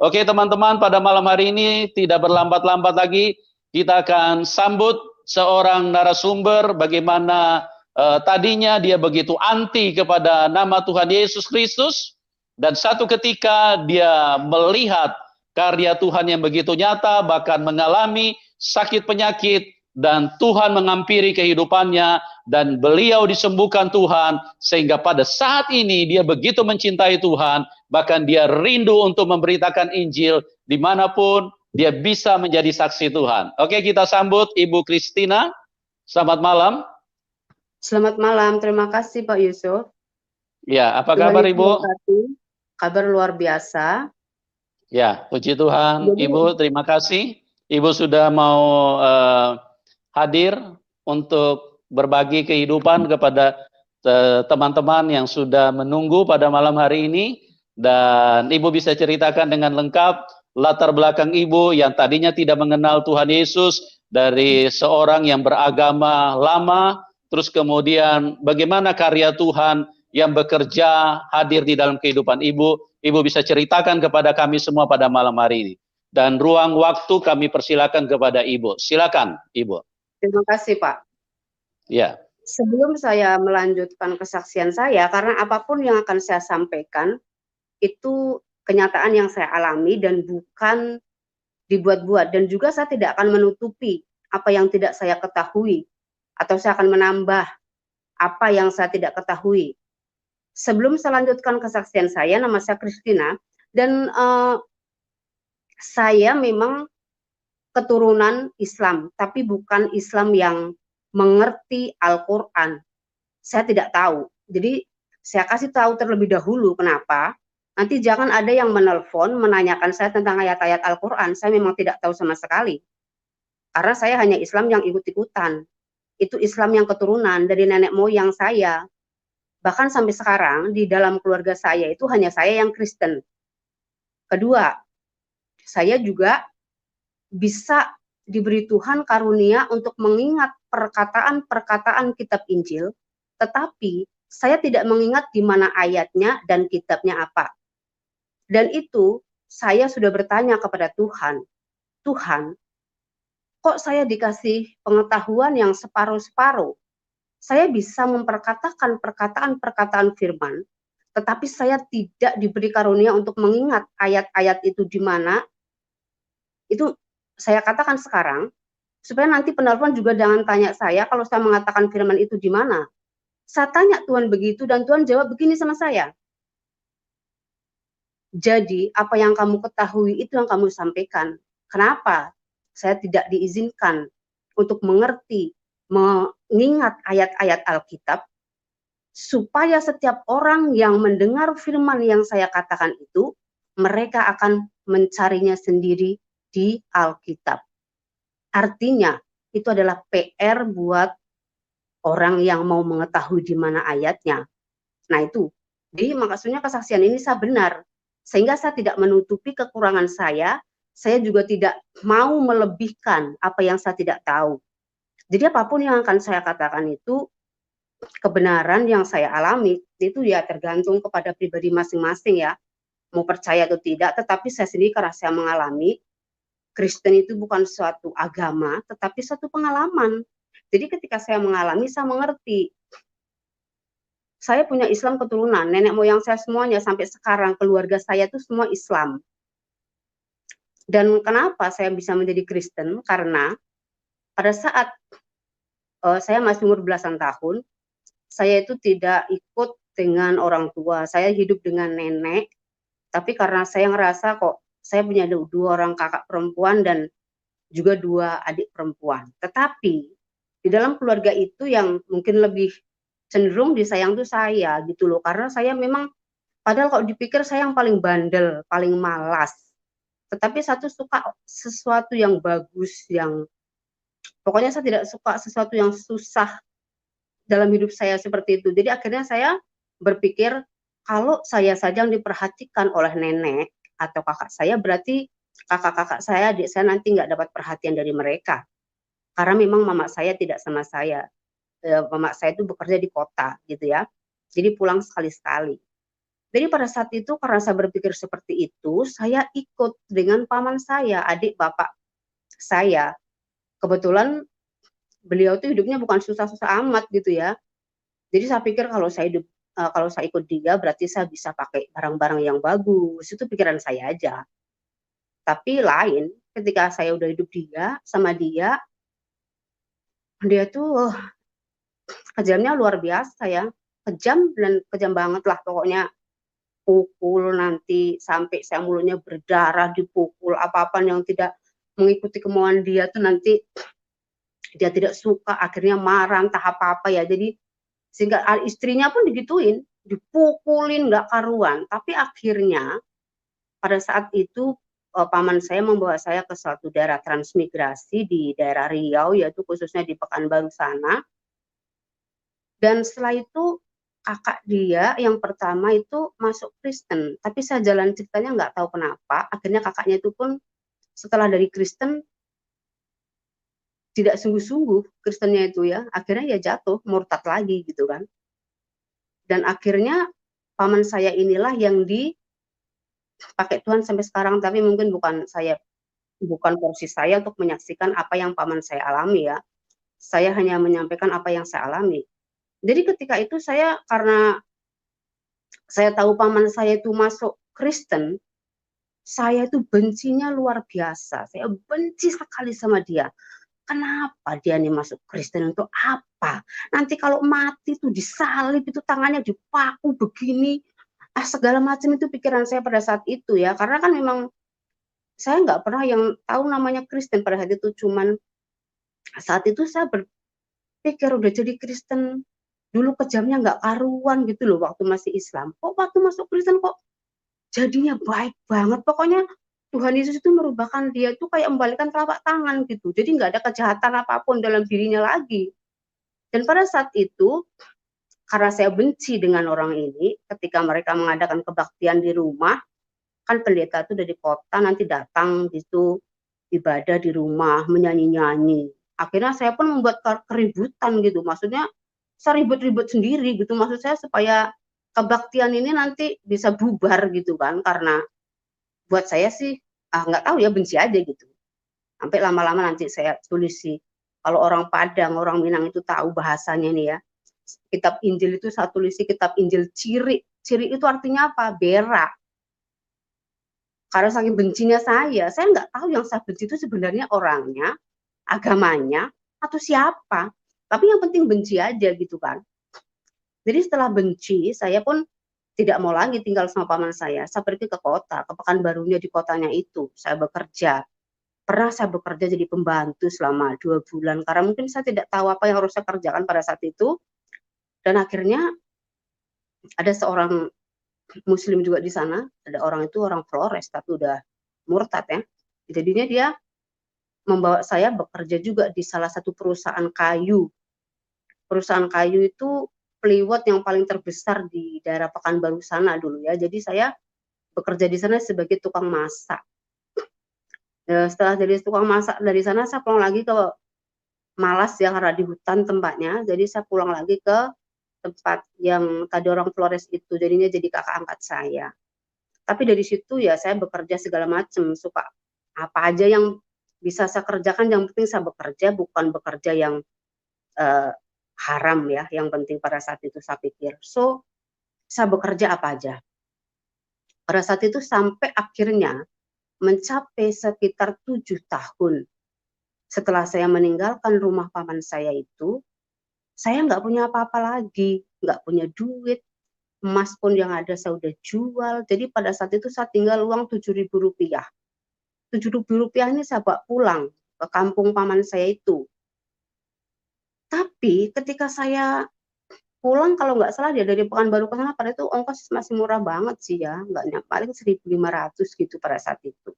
Oke teman-teman, pada malam hari ini tidak berlambat-lambat lagi, kita akan sambut seorang narasumber bagaimana tadinya dia begitu anti kepada nama Tuhan Yesus Kristus, dan satu ketika dia melihat karya Tuhan yang begitu nyata, bahkan mengalami sakit penyakit, dan Tuhan mengampiri kehidupannya, dan beliau disembuhkan Tuhan, sehingga pada saat ini dia begitu mencintai Tuhan, bahkan dia rindu untuk memberitakan Injil dimanapun dia bisa menjadi saksi Tuhan. Oke, kita sambut Ibu Christina. Selamat malam. Selamat malam, terima kasih Pak Yusuf. Ya, apa kabar Ibu? Kabar luar biasa. Ya, puji Tuhan. Ibu, terima kasih. Ibu sudah mau hadir untuk berbagi kehidupan kepada teman-teman yang sudah menunggu pada malam hari ini. Dan Ibu bisa ceritakan dengan lengkap latar belakang Ibu yang tadinya tidak mengenal Tuhan Yesus, dari seorang yang beragama lama, terus kemudian bagaimana karya Tuhan yang bekerja hadir di dalam kehidupan Ibu. Ibu bisa ceritakan kepada kami semua pada malam hari ini. Dan ruang waktu kami persilakan kepada Ibu. Silakan Ibu. Terima kasih Pak. Ya. Sebelum saya melanjutkan kesaksian saya, karena apapun yang akan saya sampaikan, itu kenyataan yang saya alami dan bukan dibuat-buat. Dan juga saya tidak akan menutupi apa yang tidak saya ketahui, atau saya akan menambah apa yang saya tidak ketahui. Sebelum saya lanjutkan kesaksian saya, nama saya Christina, dan saya memang keturunan Islam, tapi bukan Islam yang mengerti Al-Quran. Saya tidak tahu. Jadi saya kasih tahu terlebih dahulu kenapa. Nanti jangan ada yang menelpon menanyakan saya tentang ayat-ayat Al-Quran. Saya memang tidak tahu sama sekali. Karena saya hanya Islam yang ikut-ikutan. Itu Islam yang keturunan dari nenek moyang saya. Bahkan sampai sekarang di dalam keluarga saya itu hanya saya yang Kristen. Kedua, saya juga bisa diberi Tuhan karunia untuk mengingat perkataan-perkataan kitab Injil, tetapi saya tidak mengingat di mana ayatnya dan kitabnya apa. Dan itu saya sudah bertanya kepada Tuhan, Tuhan, kok saya dikasih pengetahuan yang separuh-separuh? Saya bisa memperkatakan perkataan-perkataan firman, tetapi saya tidak diberi karunia untuk mengingat ayat-ayat itu di mana. Itu saya katakan sekarang, supaya nanti penelpon juga jangan tanya saya kalau saya mengatakan firman itu di mana. Saya tanya Tuhan begitu dan Tuhan jawab begini sama saya. Jadi apa yang kamu ketahui itu yang kamu sampaikan. Kenapa saya tidak diizinkan untuk mengerti, mengingat ayat-ayat Alkitab, supaya setiap orang yang mendengar firman yang saya katakan itu, mereka akan mencarinya sendiri di Alkitab. Artinya, itu adalah PR buat orang yang mau mengetahui di mana ayatnya. Nah itu, jadi maksudnya kesaksian ini saya benar. Sehingga saya tidak menutupi kekurangan saya juga tidak mau melebihkan apa yang saya tidak tahu. Jadi apapun yang akan saya katakan itu, kebenaran yang saya alami, itu ya tergantung kepada pribadi masing-masing ya. Mau percaya atau tidak, tetapi saya sendiri karena saya mengalami, Kristen itu bukan suatu agama, tetapi suatu pengalaman. Jadi ketika saya mengalami, saya mengerti. Saya punya Islam keturunan, nenek moyang saya semuanya sampai sekarang, keluarga saya itu semua Islam. Dan kenapa saya bisa menjadi Kristen? Karena pada saat saya masih umur belasan tahun, saya itu tidak ikut dengan orang tua, saya hidup dengan nenek, tapi karena saya ngerasa kok saya punya 2 orang kakak perempuan dan juga 2 adik perempuan. Tetapi di dalam keluarga itu yang mungkin lebih cenderung disayang tuh saya gitu loh. Karena saya memang, padahal kalau dipikir saya yang paling bandel, paling malas. Tetapi satu suka sesuatu yang bagus, yang pokoknya saya tidak suka sesuatu yang susah dalam hidup saya seperti itu. Jadi akhirnya saya berpikir, kalau saya saja yang diperhatikan oleh nenek atau kakak saya, berarti kakak-kakak saya, adik saya nanti nggak dapat perhatian dari mereka. Karena memang mama saya tidak sama saya. Mama saya itu bekerja di kota gitu ya. Jadi pulang sekali-sekali. Jadi pada saat itu karena saya berpikir seperti itu, saya ikut dengan paman saya, adik bapak saya. Kebetulan beliau tuh hidupnya bukan susah-susah amat gitu ya. Jadi saya pikir kalau saya ikut dia berarti saya bisa pakai barang-barang yang bagus. Itu pikiran saya aja. Tapi lain, ketika saya udah hidup sama dia, dia tuh kejamnya luar biasa ya. Kejam dan kejam banget lah pokoknya. Pukul nanti sampai saya mulutnya berdarah, dipukul apa-apa yang tidak mengikuti kemauan dia tuh nanti dia tidak suka, akhirnya marah entah apa-apa ya. Jadi sehingga istrinya pun digituin, dipukulin nggak karuan. Tapi akhirnya pada saat itu paman saya membawa saya ke suatu daerah transmigrasi di daerah Riau, yaitu khususnya di Pekanbaru sana. Dan setelah itu kakak dia yang pertama itu masuk Kristen, tapi saya jalan ceritanya nggak tahu kenapa, akhirnya kakaknya itu pun setelah dari Kristen tidak sungguh-sungguh Kristennya itu ya, akhirnya ya jatuh murtad lagi gitu kan. Dan akhirnya paman saya inilah yang dipakai Tuhan sampai sekarang, tapi mungkin bukan porsi saya untuk menyaksikan apa yang paman saya alami ya. Saya hanya menyampaikan apa yang saya alami. Jadi ketika itu karena saya tahu paman saya itu masuk Kristen, saya itu bencinya luar biasa. Saya benci sekali sama dia. Kenapa dia nih masuk Kristen, untuk apa? Nanti kalau mati tuh disalib, itu tangannya dipaku begini. Segala macam itu pikiran saya pada saat itu ya. Karena kan memang saya nggak pernah yang tahu namanya Kristen pada saat itu. Cuman saat itu saya berpikir udah jadi Kristen, dulu kejamnya nggak karuan gitu loh waktu masih Islam. Kok waktu masuk Kristen kok jadinya baik banget. Pokoknya Tuhan Yesus itu merubahkan dia itu kayak membalikan telapak tangan gitu. Jadi nggak ada kejahatan apapun dalam dirinya lagi. Dan pada saat itu, karena saya benci dengan orang ini, ketika mereka mengadakan kebaktian di rumah, kan pendeta itu dari kota nanti datang gitu, ibadah di rumah, menyanyi-nyanyi. Akhirnya saya pun membuat keributan gitu. Maksudnya saya ribut-ribut sendiri gitu. Maksud saya supaya kebaktian ini nanti bisa bubar gitu kan. Karena buat saya sih nggak tahu ya, benci aja gitu. Sampai lama-lama nanti saya tulis sih, kalau orang Padang, orang Minang itu tahu bahasanya nih ya, kitab Injil itu saya tulis kitab Injil Ciri. Ciri itu artinya apa? Berak. Karena saking bencinya saya nggak tahu yang saya benci itu sebenarnya orangnya, agamanya, atau siapa. Tapi yang penting benci aja gitu kan. Jadi setelah benci, saya pun tidak mau lagi tinggal sama paman saya. Saya pergi ke kota, ke Pekanbarunya di kotanya itu. Saya bekerja. Pernah saya bekerja jadi pembantu selama 2 bulan. Karena mungkin saya tidak tahu apa yang harus saya kerjakan pada saat itu. Dan akhirnya ada seorang Muslim juga di sana. Ada orang itu orang Flores, tapi udah murtad ya. Jadinya dia membawa saya bekerja juga di salah satu perusahaan kayu. Perusahaan kayu itu peliwet yang paling terbesar di daerah Pekanbaru sana dulu ya. Jadi saya bekerja di sana sebagai tukang masak. Setelah jadi tukang masak dari sana, saya pulang lagi ke Malas ya, karena di hutan tempatnya. Jadi saya pulang lagi ke tempat yang tadi orang Flores itu. Jadinya jadi kakak angkat saya. Tapi dari situ ya saya bekerja segala macam. Suka apa aja yang bisa saya kerjakan. Yang penting saya bekerja, bukan bekerja yang haram ya. Yang penting pada saat itu saya pikir. So, saya bekerja apa aja. Pada saat itu sampai akhirnya mencapai sekitar 7 tahun setelah saya meninggalkan rumah paman saya itu, saya nggak punya apa-apa lagi, nggak punya duit, emas pun yang ada saya udah jual. Jadi pada saat itu saya tinggal uang 7.000 rupiah. 7.000 rupiah ini saya bawa pulang ke kampung paman saya itu. Tapi ketika saya pulang, kalau nggak salah dia dari Pekanbaru ke sana, pada itu ongkos masih murah banget sih ya, nggak paling 1.500 gitu pada saat itu.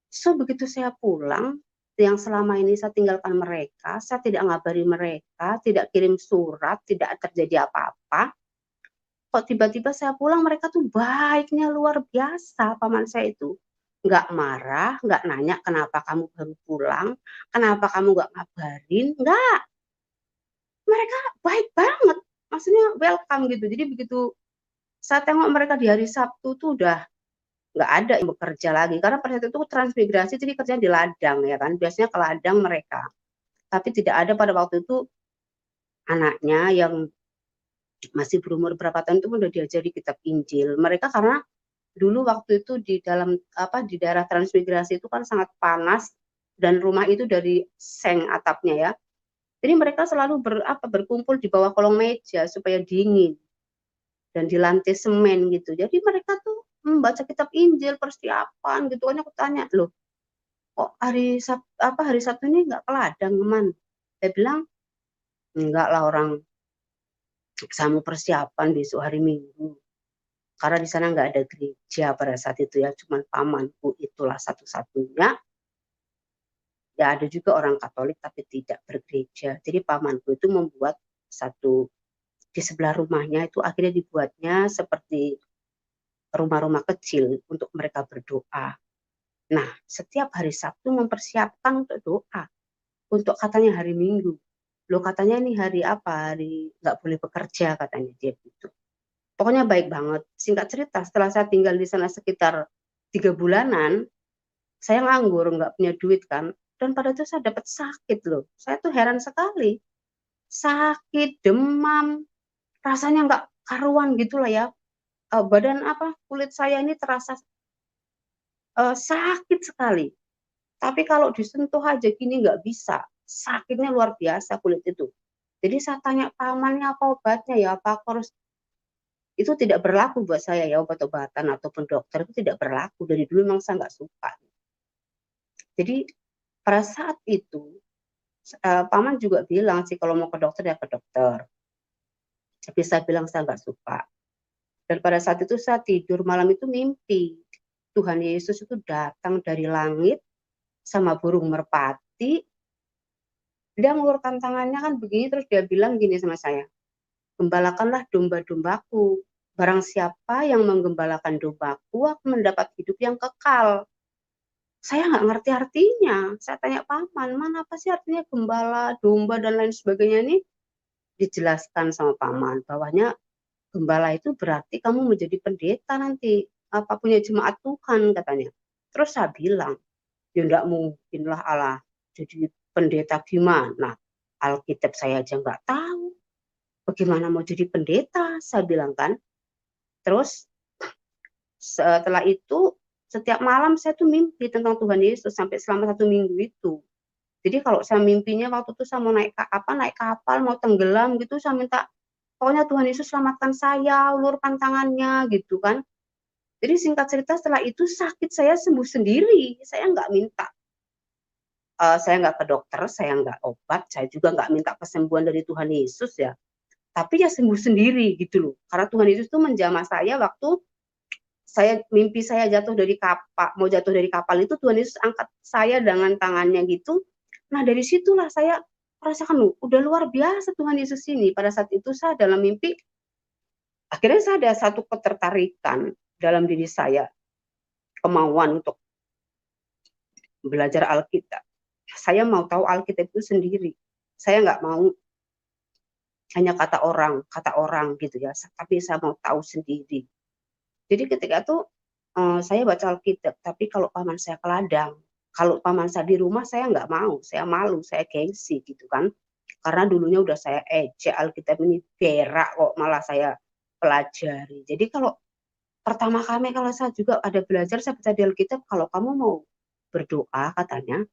So begitu saya pulang, yang selama ini saya tinggalkan mereka, saya tidak ngabari mereka, tidak kirim surat, tidak terjadi apa-apa. Kok tiba-tiba saya pulang, mereka tuh baiknya luar biasa, paman saya itu. Nggak marah, nggak nanya kenapa kamu baru pulang, kenapa kamu nggak ngabarin, nggak. Mereka baik banget, maksudnya welcome gitu. Jadi begitu Saya tengok mereka di hari Sabtu tuh udah nggak ada yang bekerja lagi, karena pada saat itu transmigrasi jadi kerjanya di ladang ya kan, biasanya ke ladang mereka. Tapi tidak ada pada waktu itu anaknya yang masih berumur berapa tahun itu udah diajari kitab Injil. Mereka karena dulu waktu itu di dalam di daerah transmigrasi itu kan sangat panas dan rumah itu dari seng atapnya ya. Jadi mereka selalu berkumpul di bawah kolong meja supaya dingin dan di lantai semen gitu. Jadi mereka tuh membaca kitab Injil persiapan gitu kan. Aku tanya, loh kok hari Sabtu ini nggak ke ladang, Man? Dia bilang, enggak lah, orang saya mau persiapan besok hari Minggu. Karena di sana nggak ada gereja pada saat itu ya, cuman pamanku itulah satu-satunya. Ya ada juga orang Katolik tapi tidak bergereja. Jadi pamanku itu membuat satu di sebelah rumahnya itu akhirnya dibuatnya seperti rumah-rumah kecil untuk mereka berdoa. Nah, setiap hari Sabtu mempersiapkan untuk doa. Untuk katanya hari Minggu. Loh katanya ini hari apa? Hari nggak boleh bekerja katanya dia gitu. Pokoknya baik banget. Singkat cerita, setelah saya tinggal di sana sekitar 3 bulanan, saya nganggur, nggak punya duit kan. Dan pada itu saya dapat sakit loh. Saya tuh heran sekali. Sakit, demam, rasanya nggak karuan gitu lah ya. Badan kulit saya ini terasa sakit sekali. Tapi kalau disentuh aja gini nggak bisa. Sakitnya luar biasa kulit itu. Jadi saya tanya pamannya apa obatnya ya, apa aku harus, itu tidak berlaku buat saya ya, obat-obatan ataupun dokter itu tidak berlaku. Dari dulu memang saya nggak suka. Jadi pada saat itu paman juga bilang sih kalau mau ke dokter ya ke dokter. Tapi saya bilang saya nggak suka. Dan pada saat itu saya tidur malam itu mimpi. Tuhan Yesus itu datang dari langit sama burung merpati. Dia mengulurkan tangannya kan begini, terus dia bilang gini sama saya, gembalakanlah domba-dombaku. Barang siapa yang menggembalakan dombaku akan mendapat hidup yang kekal. Saya nggak ngerti artinya. Saya tanya paman, mana apa sih artinya gembala, domba, dan lain sebagainya ini? Dijelaskan sama paman, bahwanya gembala itu berarti kamu menjadi pendeta nanti. Apa punya jemaat Tuhan katanya. Terus saya bilang, ya enggak mungkin lah Allah jadi pendeta gimana? Alkitab saya aja nggak tahu. Bagaimana mau jadi pendeta? Saya bilang kan. Terus setelah itu setiap malam saya tuh mimpi tentang Tuhan Yesus sampai selama 1 minggu itu. Jadi kalau saya mimpinya waktu itu saya mau naik kapal, mau tenggelam gitu, saya minta pokoknya Tuhan Yesus selamatkan saya, ulurkan tangannya gitu kan. Jadi singkat cerita setelah itu sakit saya sembuh sendiri. Saya nggak minta, saya nggak ke dokter, saya nggak obat, saya juga nggak minta kesembuhan dari Tuhan Yesus ya. Tapi ya sembuh sendiri gitu loh. Karena Tuhan Yesus itu menjamah saya waktu mimpi saya jatuh dari kapal, mau jatuh dari kapal itu Tuhan Yesus angkat saya dengan tangannya gitu. Nah dari situlah saya merasakan loh, udah luar biasa Tuhan Yesus ini. Pada saat itu saya dalam mimpi, akhirnya saya ada satu ketertarikan dalam diri saya, kemauan untuk belajar Alkitab. Saya mau tahu Alkitab itu sendiri. Saya nggak mau hanya kata orang gitu ya, tapi saya mau tahu sendiri. Jadi ketika itu saya baca Alkitab, tapi kalau paman saya ke ladang, kalau paman saya di rumah saya nggak mau, saya malu, saya gengsi gitu kan. Karena dulunya udah saya ejek Alkitab ini berak kok malah saya pelajari. Jadi kalau pertama kali kalau saya juga ada belajar, saya baca di Alkitab, kalau kamu mau berdoa katanya,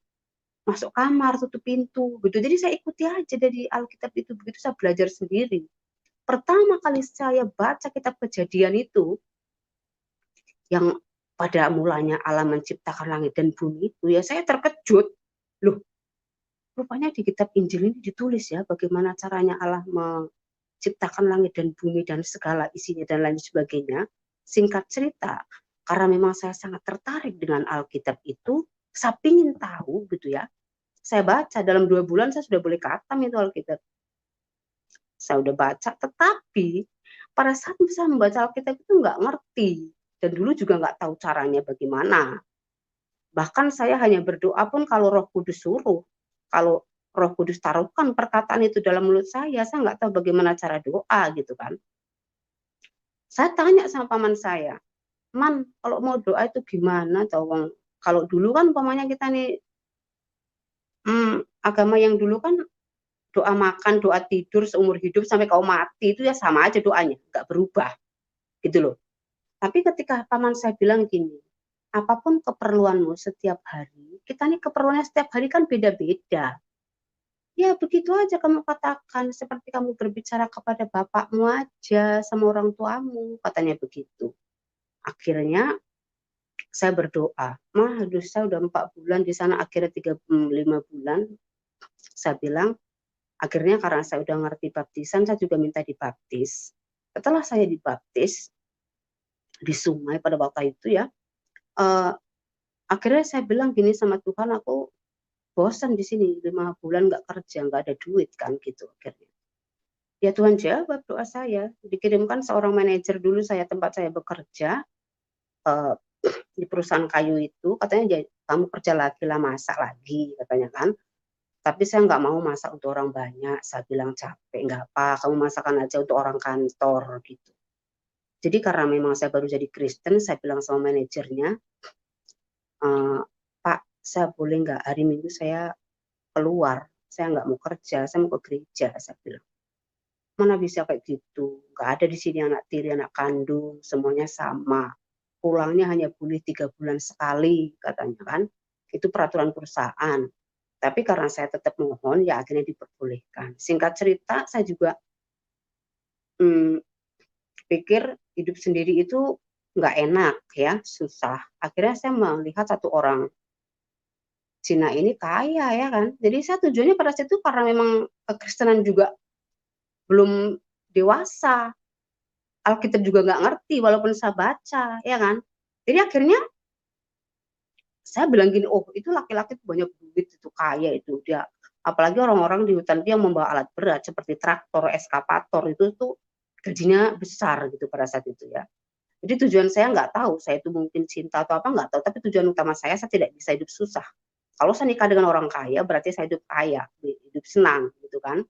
masuk kamar, tutup pintu gitu. Jadi saya ikuti aja dari Alkitab itu, begitu saya belajar sendiri. Pertama kali saya baca kitab Kejadian itu, yang pada mulanya Allah menciptakan langit dan bumi itu, ya saya terkejut. Loh, rupanya di kitab Injil ini ditulis ya bagaimana caranya Allah menciptakan langit dan bumi dan segala isinya dan lain sebagainya. Singkat cerita, karena memang saya sangat tertarik dengan Alkitab itu, saya ingin tahu gitu ya. Saya baca dalam 2 bulan saya sudah boleh khatam itu Alkitab. Saya udah baca, tetapi pada saat saya membaca Alkitab itu nggak ngerti. Dan dulu juga nggak tahu caranya bagaimana. Bahkan saya hanya berdoa pun kalau Roh Kudus suruh. Kalau Roh Kudus taruhkan perkataan itu dalam mulut saya nggak tahu bagaimana cara doa gitu kan. Saya tanya sama paman saya, "Man, kalau mau doa itu gimana toh wong?" Kalau dulu kan umpamanya kita nih, agama yang dulu kan doa makan, doa tidur seumur hidup sampai kau mati itu ya sama aja doanya, nggak berubah, gitu loh. Tapi ketika paman saya bilang gini, "Apapun keperluanmu setiap hari," kita nih keperluannya setiap hari kan beda-beda. "Ya begitu aja kamu katakan, seperti kamu berbicara kepada bapakmu aja, sama orang tuamu," katanya begitu. Akhirnya saya berdoa, "Mah, aduh saya udah 4 bulan di sana," akhirnya 5 bulan, saya bilang, akhirnya karena saya udah ngerti baptisan, saya juga minta dibaptis. Setelah saya dibaptis di sungai pada waktu itu ya, eee, akhirnya saya bilang gini sama Tuhan, "Aku bosan di sini 5 bulan nggak kerja, nggak ada duit," kan gitu akhirnya. Ya Tuhan jawab doa saya, dikirimkan seorang manajer dulu tempat saya bekerja, eee, di perusahaan kayu itu, katanya "Kamu kerja lagi lah, masak lagi," katanya kan. Tapi saya nggak mau masak untuk orang banyak, saya bilang, "Capek." "Nggak apa, kamu masakan aja untuk orang kantor," gitu. Jadi karena memang saya baru jadi Kristen, saya bilang sama manajernya, "Pak, saya boleh nggak hari Minggu saya keluar, saya nggak mau kerja, saya mau ke gereja," saya bilang. "Mana bisa kayak gitu, nggak ada di sini anak tiri, anak kandung, semuanya sama. Pulangnya hanya boleh 3 bulan sekali," katanya kan. Itu peraturan perusahaan. Tapi karena saya tetap mohon, ya akhirnya diperbolehkan. Singkat cerita, saya juga mmm, pikir hidup sendiri itu nggak enak ya, susah. Akhirnya saya melihat satu orang Cina ini kaya ya kan. Jadi saya tujuannya pada saat itu karena memang kekristenan juga belum dewasa, Alkitab juga nggak ngerti walaupun saya baca, ya kan. Jadi akhirnya saya bilang gini, "Oh itu laki-laki tuh banyak duit, itu kaya itu, dia." Apalagi orang-orang di hutan itu yang membawa alat berat seperti traktor, eskavator, itu tuh gajinya besar gitu pada saat itu ya. Jadi tujuan saya nggak tahu, saya itu mungkin cinta atau apa nggak tahu, tapi tujuan utama saya tidak bisa hidup susah. Kalau saya nikah dengan orang kaya, berarti saya hidup kaya, hidup senang gitu kan.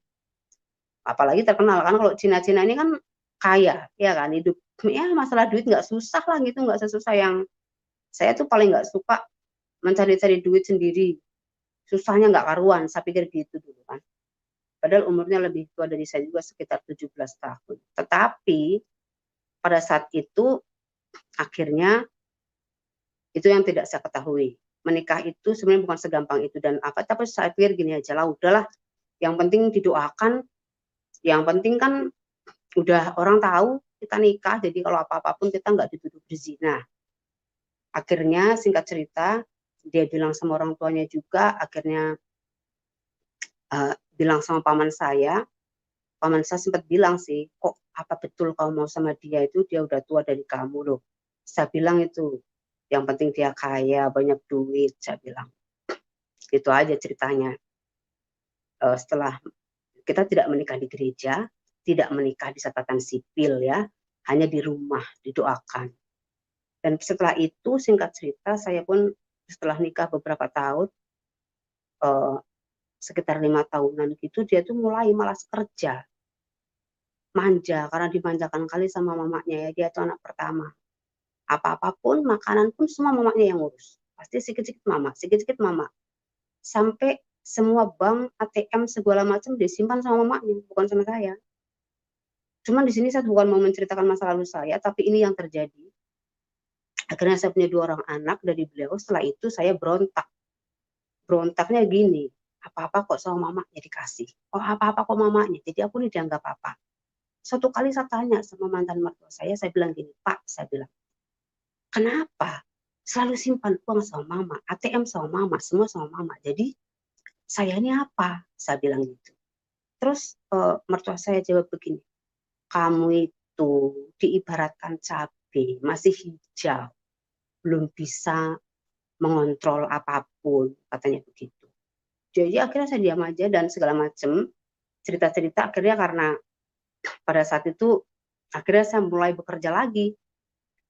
Apalagi terkenal kan kalau Cina-Cina ini kan kaya, ya kan, hidup ya masalah duit nggak susah lah gitu, nggak sesusah yang saya tuh paling nggak suka mencari-cari duit sendiri, susahnya nggak karuan, saya pikir gitu dulu kan. Padahal umurnya lebih tua dari saya juga sekitar 17 tahun. Tetapi pada saat itu akhirnya itu yang tidak saya ketahui. Menikah itu sebenarnya bukan segampang itu dan apa, tapi saya pikir gini aja lah, udahlah yang penting didoakan, yang penting kan udah orang tahu kita nikah, jadi kalau apa-apa pun kita nggak dituduh berzina. Akhirnya singkat cerita, dia bilang sama orang tuanya juga, akhirnya bilang sama paman saya sempat bilang sih, "Kok apa betul kamu mau sama dia itu, dia udah tua dari kamu loh." Saya bilang itu, "Yang penting dia kaya, banyak duit," saya bilang. Itu aja ceritanya. Setelah kita tidak menikah di gereja, tidak menikah di catatan sipil ya, hanya di rumah, didoakan. Dan setelah itu singkat cerita saya pun setelah nikah beberapa tahun, eee, sekitar 5 tahunan gitu, dia tuh mulai malas kerja. Manja, karena dimanjakan kali sama mamanya ya, dia tuh anak pertama. Apa-apa pun, makanan pun semua mamanya yang ngurus. Pasti sikit-sikit mama, sikit-sikit mama. Sampai semua bank, ATM, segala macam disimpan sama mamanya, bukan sama saya. Cuman di sini saya bukan mau menceritakan masa lalu saya, tapi ini yang terjadi. Akhirnya saya punya 2 orang anak dari beliau, setelah itu saya berontak. Berontaknya gini, apa-apa kok sama mamanya dikasih, oh apa-apa kok mamanya, jadi aku nih dianggap apa. Suatu kali saya tanya sama mantan mertua saya bilang gini, "Pak," saya bilang, "kenapa selalu simpan uang sama mama, ATM sama mama, semua sama mama, jadi saya ini apa?" Saya bilang gitu. Terus mertua saya jawab begini, "Kamu itu diibaratkan cabai, masih hijau, belum bisa mengontrol apapun," katanya begitu. Jadi akhirnya saya diam aja dan segala macam, cerita-cerita akhirnya karena pada saat itu, akhirnya saya mulai bekerja lagi,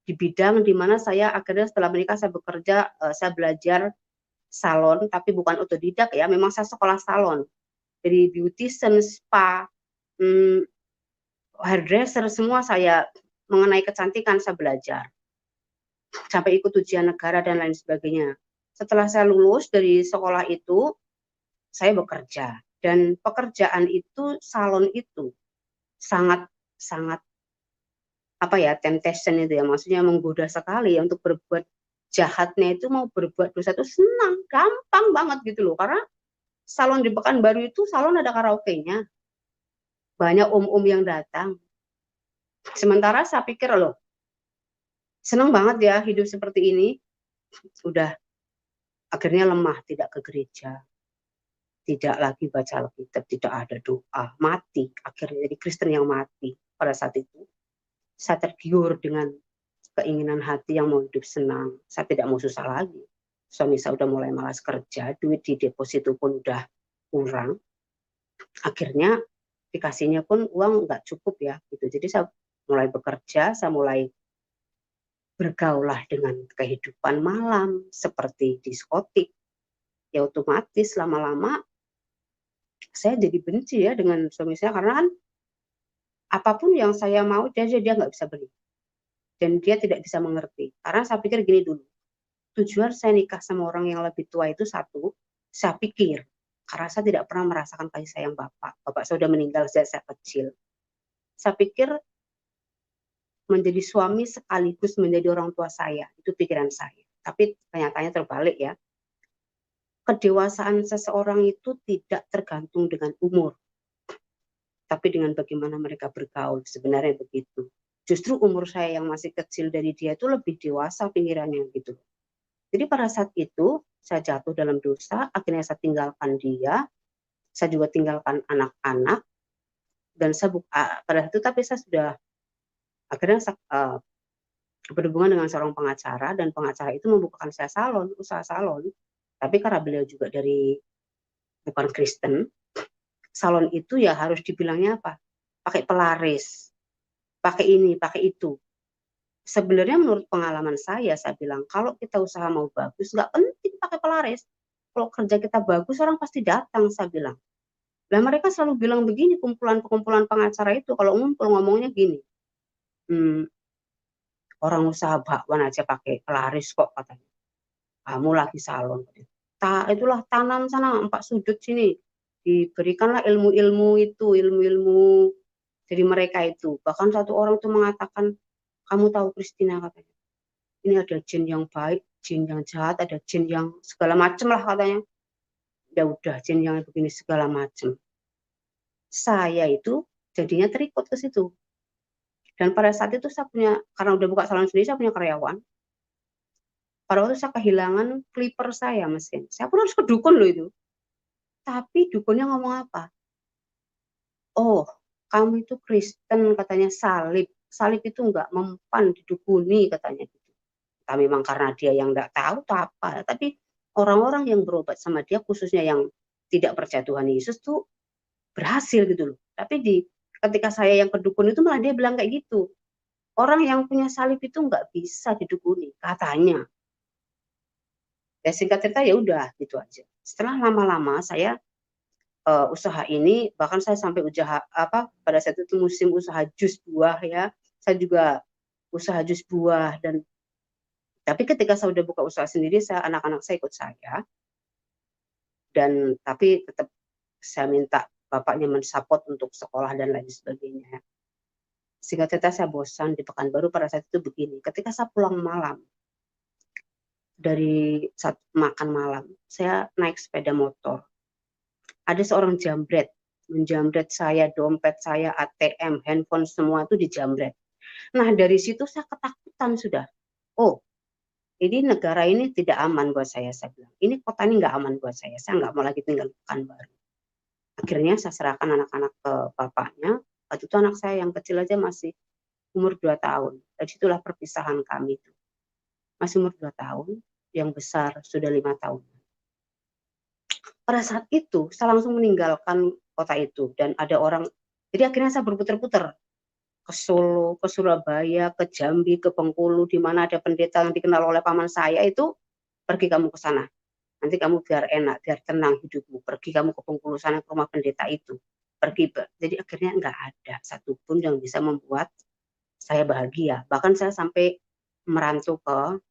di bidang di mana saya akhirnya setelah menikah saya bekerja, saya belajar salon, tapi bukan otodidak ya, memang saya sekolah salon. Dari beautician, spa, mmm, hairdresser, semua saya mengenai kecantikan saya belajar. Sampai ikut ujian negara dan lain sebagainya. Setelah saya lulus dari sekolah itu, saya bekerja. Dan pekerjaan itu, salon itu, sangat temptation itu ya, maksudnya menggoda sekali ya, untuk berbuat jahatnya itu, mau berbuat dosa itu senang, gampang banget gitu loh. Karena salon di Pekanbaru itu, salon ada karaoke-nya. Banyak om-om yang datang. Sementara saya pikir loh, senang banget ya hidup seperti ini. Udah akhirnya lemah, tidak ke gereja, tidak lagi baca Alkitab, tidak ada doa, mati. Akhirnya jadi Kristen yang mati. Pada saat itu saya tergiur dengan keinginan hati yang mau hidup senang. Saya tidak mau susah lagi. Suami saya udah mulai malas kerja, duit di deposito pun udah kurang. Akhirnya dikasihnya pun uang nggak cukup ya gitu. Jadi saya mulai bekerja, saya mulai bergaulah dengan kehidupan malam seperti diskotik. Ya otomatis lama-lama saya jadi benci ya dengan suami saya, karena kan apapun yang saya mau dia nggak bisa beli, dan dia tidak bisa mengerti. Karena saya pikir gini dulu, tujuan saya nikah sama orang yang lebih tua itu satu, saya pikir karena saya tidak pernah merasakan kasih sayang bapak saya sudah meninggal sejak saya kecil. Saya pikir menjadi suami sekaligus menjadi orang tua saya, itu pikiran saya. Tapi kenyataannya terbalik ya. Kedewasaan seseorang itu tidak tergantung dengan umur, tapi dengan bagaimana mereka bergaul, sebenarnya begitu. Justru umur saya yang masih kecil dari dia itu lebih dewasa pikirannya gitu. Jadi pada saat itu saya jatuh dalam dosa, akhirnya saya tinggalkan dia, saya juga tinggalkan anak-anak, dan saya pada saat itu tapi saya sudah akhirnya berhubungan dengan seorang pengacara, dan pengacara itu membukakan saya usaha salon. Tapi karena beliau juga bukan Kristen, salon itu ya harus dibilangnya apa? Pakai pelaris, pakai ini, pakai itu. Sebenarnya menurut pengalaman saya bilang, kalau kita usaha mau bagus, nggak penting pakai pelaris. Kalau kerja kita bagus, orang pasti datang, saya bilang. Nah, mereka selalu bilang begini, kumpulan pengacara itu, kalau ngumpul ngomongnya gini, orang usaha bakwan aja pakai pelaris kok, katanya. Kamu lagi salon. Itulah tanam sana, 4 sudut sini. Diberikanlah ilmu-ilmu itu, ilmu-ilmu dari mereka itu. Bahkan satu orang itu mengatakan, kamu tahu Christina, katanya, ini ada jin yang baik, jin yang jahat, ada jin yang segala macam lah katanya. Ya udah, jin yang begini segala macam. Saya itu jadinya terikut ke situ. Dan pada saat itu saya punya, karena udah buka salon sendiri, saya punya karyawan. Pada waktu saya kehilangan clipper saya, mesin. Saya pun harus ke dukun loh itu. Tapi dukunnya ngomong apa? Oh, kamu itu Kristen, katanya, salib. Salib itu enggak mempan didukuni, katanya gitu. Tapi memang karena dia yang enggak tahu atau apa. Tapi orang-orang yang berobat sama dia, khususnya yang tidak percaya Tuhan Yesus tuh berhasil gitu loh. Tapi ketika saya yang ke dukun itu malah dia bilang kayak gitu. Orang yang punya salib itu enggak bisa didukuni, katanya. Ya singkat cerita ya udah gitu aja. Setelah lama-lama saya usaha ini, bahkan saya sampai pada saat itu musim usaha jus buah ya, saya juga usaha jus buah. Dan tapi ketika saya udah buka usaha sendiri, anak-anak saya ikut saya, dan tapi tetap saya minta bapaknya mensupport untuk sekolah dan lain sebagainya. Singkat cerita saya bosan di Pekanbaru pada saat itu begini, ketika saya pulang malam dari saat makan malam, saya naik sepeda motor. Ada seorang jambret, menjambret saya, dompet saya, ATM, handphone, semua itu dijambret. Nah dari situ saya ketakutan sudah. Oh, ini negara ini tidak aman buat saya bilang. Ini kota ini nggak aman buat saya nggak mau lagi tinggal di Pekanbaru. Akhirnya saya serahkan anak-anak ke bapaknya. Waktu itu anak saya yang kecil aja masih umur 2 tahun. Dari situlah perpisahan kami itu. Masih umur 2 tahun, yang besar sudah 5 tahun. Pada saat itu saya langsung meninggalkan kota itu, dan ada orang, jadi akhirnya saya berputar-putar ke Solo, ke Surabaya, ke Jambi, ke Bengkulu, di mana ada pendeta yang dikenal oleh paman saya itu, pergi kamu ke sana. Nanti kamu biar enak, biar tenang hidupmu. Pergi kamu ke Bengkulu sana, ke rumah pendeta itu. Pergi. Jadi akhirnya nggak ada satupun yang bisa membuat saya bahagia. Bahkan saya sampai merantau ke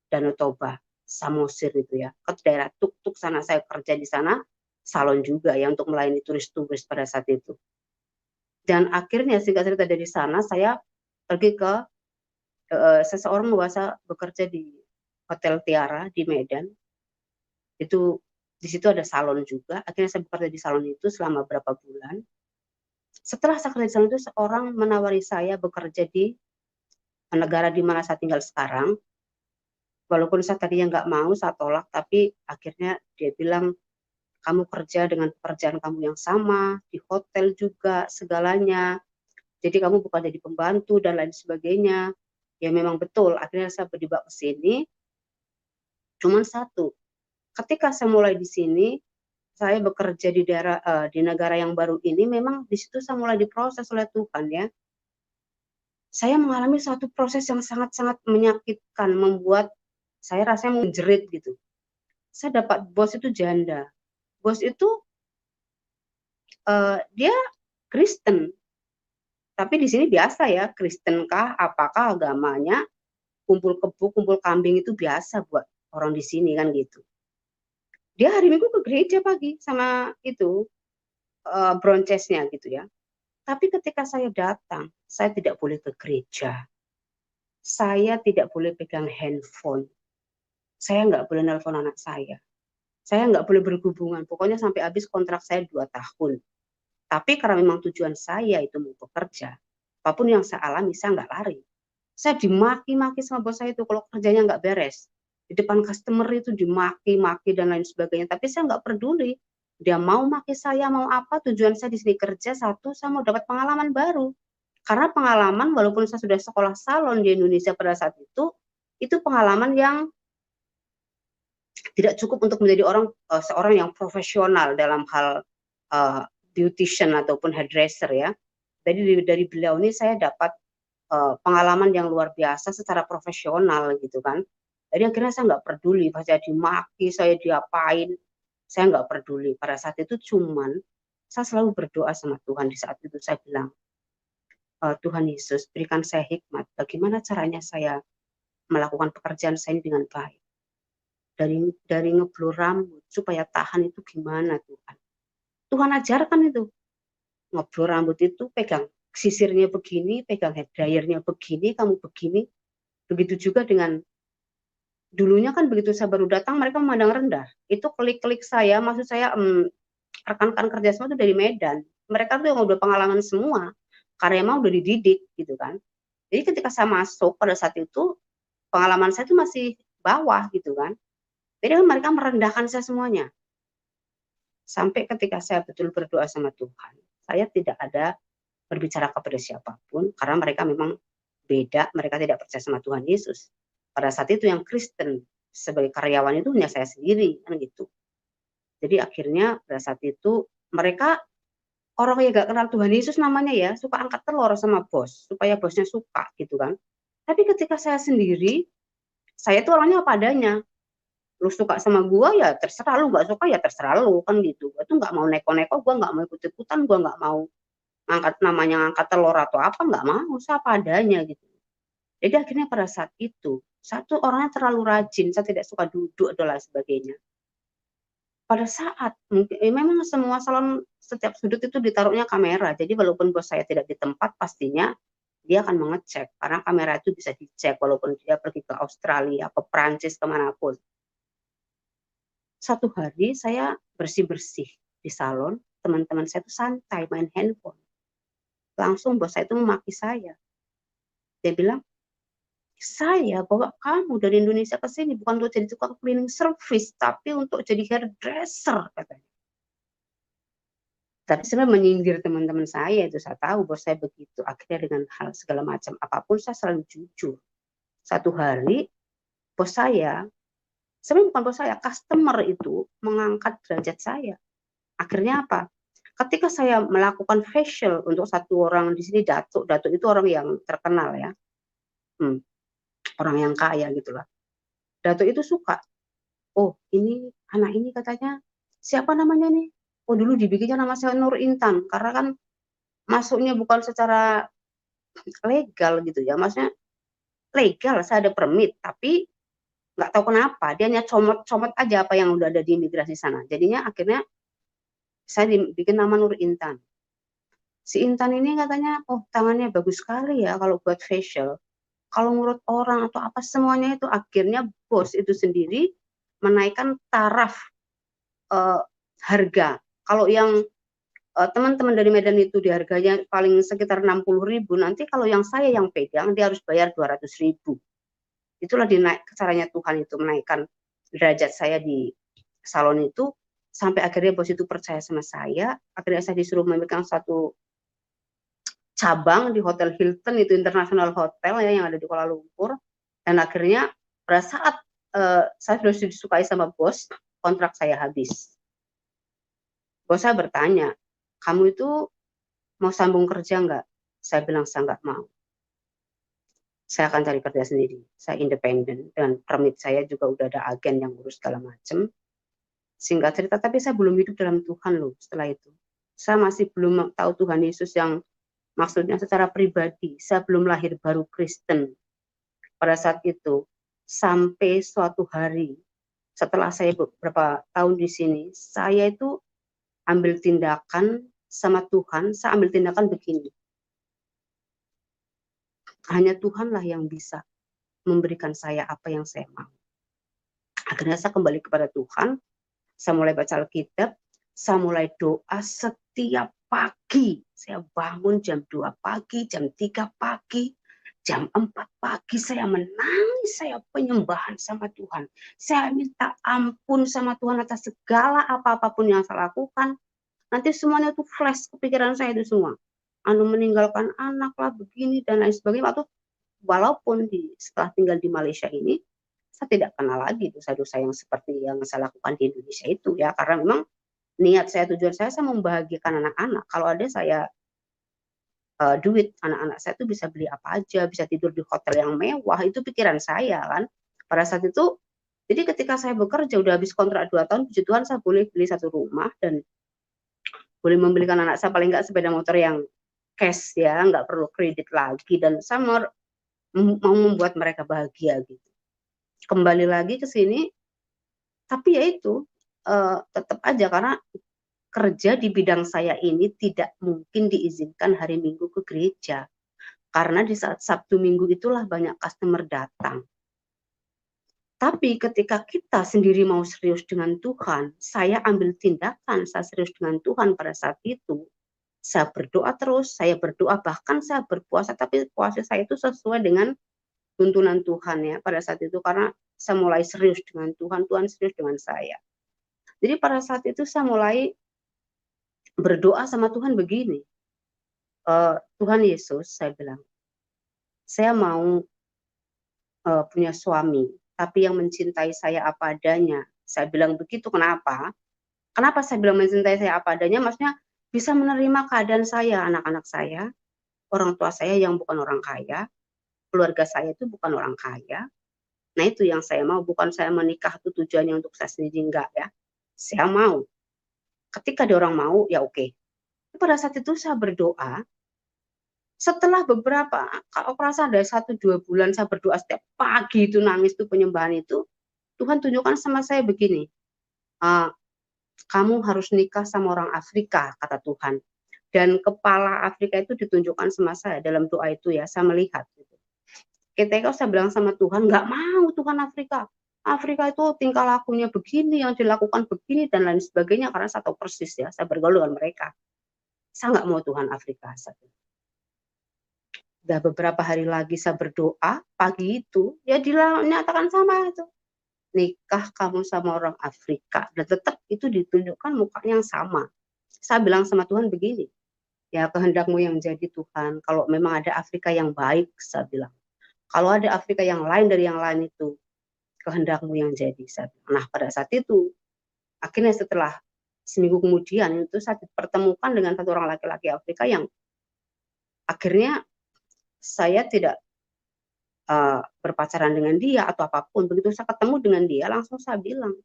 Danau Toba, Samosir itu ya, ke daerah Tuk-Tuk sana. Saya kerja di sana, salon juga ya untuk melayani turis-turis pada saat itu. Dan akhirnya singkat cerita dari sana saya pergi ke seseorang bahasa bekerja di Hotel Tiara di Medan. Itu di situ ada salon juga. Akhirnya saya bekerja di salon itu selama berapa bulan. Setelah saya kerja di salon itu, seorang menawari saya bekerja di negara di mana saya tinggal sekarang. Walaupun saya tadinya nggak mau, saya tolak, tapi akhirnya dia bilang, kamu kerja dengan pekerjaan kamu yang sama, di hotel juga, segalanya. Jadi kamu bukan jadi pembantu dan lain sebagainya. Ya memang betul, akhirnya saya berdiba ke sini. Cuman satu, ketika saya mulai di sini, saya bekerja di daerah di negara yang baru ini, memang di situ saya mulai diproses oleh Tuhan ya. Saya mengalami satu proses yang sangat-sangat menyakitkan, membuat saya rasanya menjerit gitu. Saya dapat bos itu janda. Bos itu dia Kristen, tapi di sini biasa ya, Kristen kah, apakah agamanya, kumpul kebo, kumpul kambing itu biasa buat orang di sini kan gitu. Dia hari Minggu ke gereja pagi sama itu broncesnya gitu ya. Tapi ketika saya datang, saya tidak boleh ke gereja. Saya tidak boleh pegang handphone. Saya nggak boleh nelpon anak saya. Saya nggak boleh berhubungan. Pokoknya sampai habis kontrak saya 2 tahun. Tapi karena memang tujuan saya itu mau bekerja, apapun yang saya alami, saya nggak lari. Saya dimaki-maki sama bos saya itu kalau kerjanya nggak beres. Di depan customer itu dimaki-maki dan lain sebagainya. Tapi saya nggak peduli. Dia mau maki saya, mau apa, tujuan saya di sini kerja, satu, saya mau dapat pengalaman baru. Karena pengalaman, walaupun saya sudah sekolah salon di Indonesia pada saat itu pengalaman yang tidak cukup untuk menjadi seorang yang profesional dalam hal beautician ataupun hairdresser ya. Jadi dari beliau ini saya dapat pengalaman yang luar biasa secara profesional gitu kan. Jadi akhirnya saya nggak peduli, saya dimaki, saya diapain, saya nggak peduli. Pada saat itu cuman saya selalu berdoa sama Tuhan. Di saat itu saya bilang, Tuhan Yesus berikan saya hikmat, bagaimana caranya saya melakukan pekerjaan saya ini dengan baik. Dari ngeblur rambut supaya tahan itu gimana Tuhan. Tuhan ajarkan itu. Ngeblur rambut itu pegang sisirnya begini, pegang hair dryernya begini, kamu begini. Begitu juga dengan dulunya kan begitu saya baru datang mereka memandang rendah. Itu klik-klik saya, maksud saya rekan-rekan kerja semua itu dari Medan. Mereka tuh yang udah pengalaman semua, karena emang udah dididik gitu kan. Jadi ketika saya masuk pada saat itu pengalaman saya itu masih bawah gitu kan. Jadi mereka merendahkan saya semuanya. Sampai ketika saya betul berdoa sama Tuhan, saya tidak ada berbicara kepada siapapun karena mereka memang beda, mereka tidak percaya sama Tuhan Yesus. Pada saat itu yang Kristen sebagai karyawan itu hanya saya sendiri kan gitu. Jadi akhirnya pada saat itu mereka orang yang gak kenal Tuhan Yesus namanya ya suka angkat telur sama bos supaya bosnya suka gitu kan. Tapi ketika saya sendiri, saya itu orangnya apa adanya. Lu suka sama gua ya terserah, lu nggak suka ya terserah lu kan gitu. Gua tuh nggak mau neko-neko, gua nggak mau ikut-ikutan, gua nggak mau ngangkat namanya ngangkat telur atau apa, nggak mau, saya apa adanya gitu. Jadi akhirnya pada saat itu, satu orangnya terlalu rajin, saya tidak suka duduk dan lain sebagainya. Pada saat mungkin memang semua salon setiap sudut itu ditaruhnya kamera. Jadi walaupun bos saya tidak di tempat, pastinya dia akan mengecek karena kamera itu bisa dicek walaupun dia pergi ke Australia, ke Prancis, kemanapun. Satu hari saya bersih-bersih di salon, teman-teman saya itu santai main handphone. Langsung bos saya itu memaki saya. Dia bilang, saya bawa kamu dari Indonesia ke sini bukan untuk jadi tukang cleaning service, tapi untuk jadi hairdresser, katanya. Tapi sebenarnya menyindir teman-teman saya itu, saya tahu bos saya begitu. Akhirnya dengan hal segala macam apapun saya selalu jujur. Satu hari bos saya, sebenarnya bukan bos saya, customer itu mengangkat derajat saya. Akhirnya apa? Ketika saya melakukan facial untuk satu orang di sini, Datuk itu orang yang terkenal ya, orang yang kaya gitulah. Datuk itu suka, oh ini anak ini katanya siapa namanya nih? Oh dulu dibikinnya nama saya Nur Intan, karena kan masuknya bukan secara legal gitu ya, maksudnya legal, saya ada permit, tapi nggak tahu kenapa dia hanya comot-comot aja apa yang udah ada di imigrasi sana. Jadinya akhirnya saya bikin nama Nur Intan. Si Intan ini katanya, oh tangannya bagus sekali ya kalau buat facial. Kalau menurut orang atau apa semuanya itu akhirnya bos itu sendiri menaikkan taraf harga. Kalau yang teman-teman dari Medan itu di harganya paling sekitar 60.000, nanti kalau yang saya yang pegang dia harus bayar 200.000. Itulah dinaik caranya Tuhan itu menaikkan derajat saya di salon itu sampai akhirnya bos itu percaya sama saya. Akhirnya saya disuruh memegang satu cabang di Hotel Hilton, itu internasional hotel ya yang ada di Kuala Lumpur. Dan akhirnya pada saat saya sudah disukai sama bos, kontrak saya habis. Bos saya bertanya, kamu itu mau sambung kerja nggak? Saya bilang saya nggak mau. Saya akan cari kerja sendiri. Saya independen dan permit saya juga udah ada agen yang ngurus segala macam. Singkat cerita, tapi saya belum hidup dalam Tuhan loh setelah itu. Saya masih belum tahu Tuhan Yesus yang maksudnya secara pribadi. Saya belum lahir baru Kristen pada saat itu. Sampai suatu hari setelah saya beberapa tahun di sini, saya itu ambil tindakan sama Tuhan. Saya ambil tindakan begini. Hanya Tuhanlah yang bisa memberikan saya apa yang saya mau. Akhirnya saya kembali kepada Tuhan. Saya mulai baca Alkitab. Saya mulai doa setiap pagi. Saya bangun jam 2 pagi, jam 3 pagi, jam 4 pagi. Saya menangis, saya penyembahan sama Tuhan. Saya minta ampun sama Tuhan atas segala apa-apapun yang saya lakukan. Nanti semuanya itu flash kepikiran saya itu semua. Meninggalkan anak lah, begini, dan lain sebagainya. Walaupun setelah tinggal di Malaysia ini, saya tidak kenal lagi dosa-dosa yang seperti yang saya lakukan di Indonesia itu ya, karena memang niat saya, tujuan saya membahagiakan anak-anak. Kalau ada saya duit, anak-anak saya itu bisa beli apa aja, bisa tidur di hotel yang mewah, itu pikiran saya kan. Pada saat itu, jadi ketika saya bekerja, udah habis kontrak 2 tahun, puji Tuhan saya boleh beli satu rumah dan boleh membelikan anak saya paling nggak sepeda motor yang cash ya, nggak perlu kredit lagi, dan saya mau membuat mereka bahagia gitu. Kembali lagi ke sini, tapi ya itu tetap aja karena kerja di bidang saya ini tidak mungkin diizinkan hari Minggu ke gereja. Karena di saat Sabtu Minggu itulah banyak customer datang. Tapi ketika kita sendiri mau serius dengan Tuhan, saya ambil tindakan, saya serius dengan Tuhan pada saat itu. Saya berdoa terus, saya berdoa, bahkan saya berpuasa, tapi puasa saya itu sesuai dengan tuntunan Tuhan ya pada saat itu, karena saya mulai serius dengan Tuhan, Tuhan serius dengan saya. Jadi pada saat itu saya mulai berdoa sama Tuhan begini, Tuhan Yesus, saya bilang, saya mau punya suami, tapi yang mencintai saya apa adanya. Saya bilang begitu, kenapa? Kenapa saya bilang mencintai saya apa adanya? Maksudnya bisa menerima keadaan saya, anak-anak saya, orang tua saya yang bukan orang kaya, keluarga saya itu bukan orang kaya. Nah itu yang saya mau, bukan saya menikah itu tujuannya untuk saya sendiri, enggak ya. Saya mau. Ketika dia orang mau, ya oke. Pada saat itu saya berdoa, setelah beberapa, kalau perasaan ada 1-2 bulan saya berdoa setiap pagi itu nangis itu penyembahan itu, Tuhan tunjukkan sama saya begini, kamu harus nikah sama orang Afrika, kata Tuhan. Dan kepala Afrika itu ditunjukkan sama saya dalam doa itu ya, saya melihat. Gitu. Ketika saya bilang sama Tuhan, nggak mau Tuhan Afrika. Afrika itu tingkah lakunya begini, yang dilakukan begini, dan lain sebagainya, karena saya tahu persis ya, saya bergaul dengan mereka. Saya nggak mau Tuhan Afrika. Udah beberapa hari lagi saya berdoa, pagi itu, ya dinyatakan sama itu. Nikah kamu sama orang Afrika. Dan tetap itu ditunjukkan mukanya yang sama. Saya bilang sama Tuhan begini, ya kehendakmu yang jadi Tuhan, kalau memang ada Afrika yang baik, saya bilang. Kalau ada Afrika yang lain dari yang lain itu, kehendakmu yang jadi. Nah pada saat itu, akhirnya setelah seminggu kemudian, itu saya dipertemukan dengan satu orang laki-laki Afrika yang akhirnya saya tidak berpacaran dengan dia atau apapun. Begitu saya ketemu dengan dia, langsung saya bilang,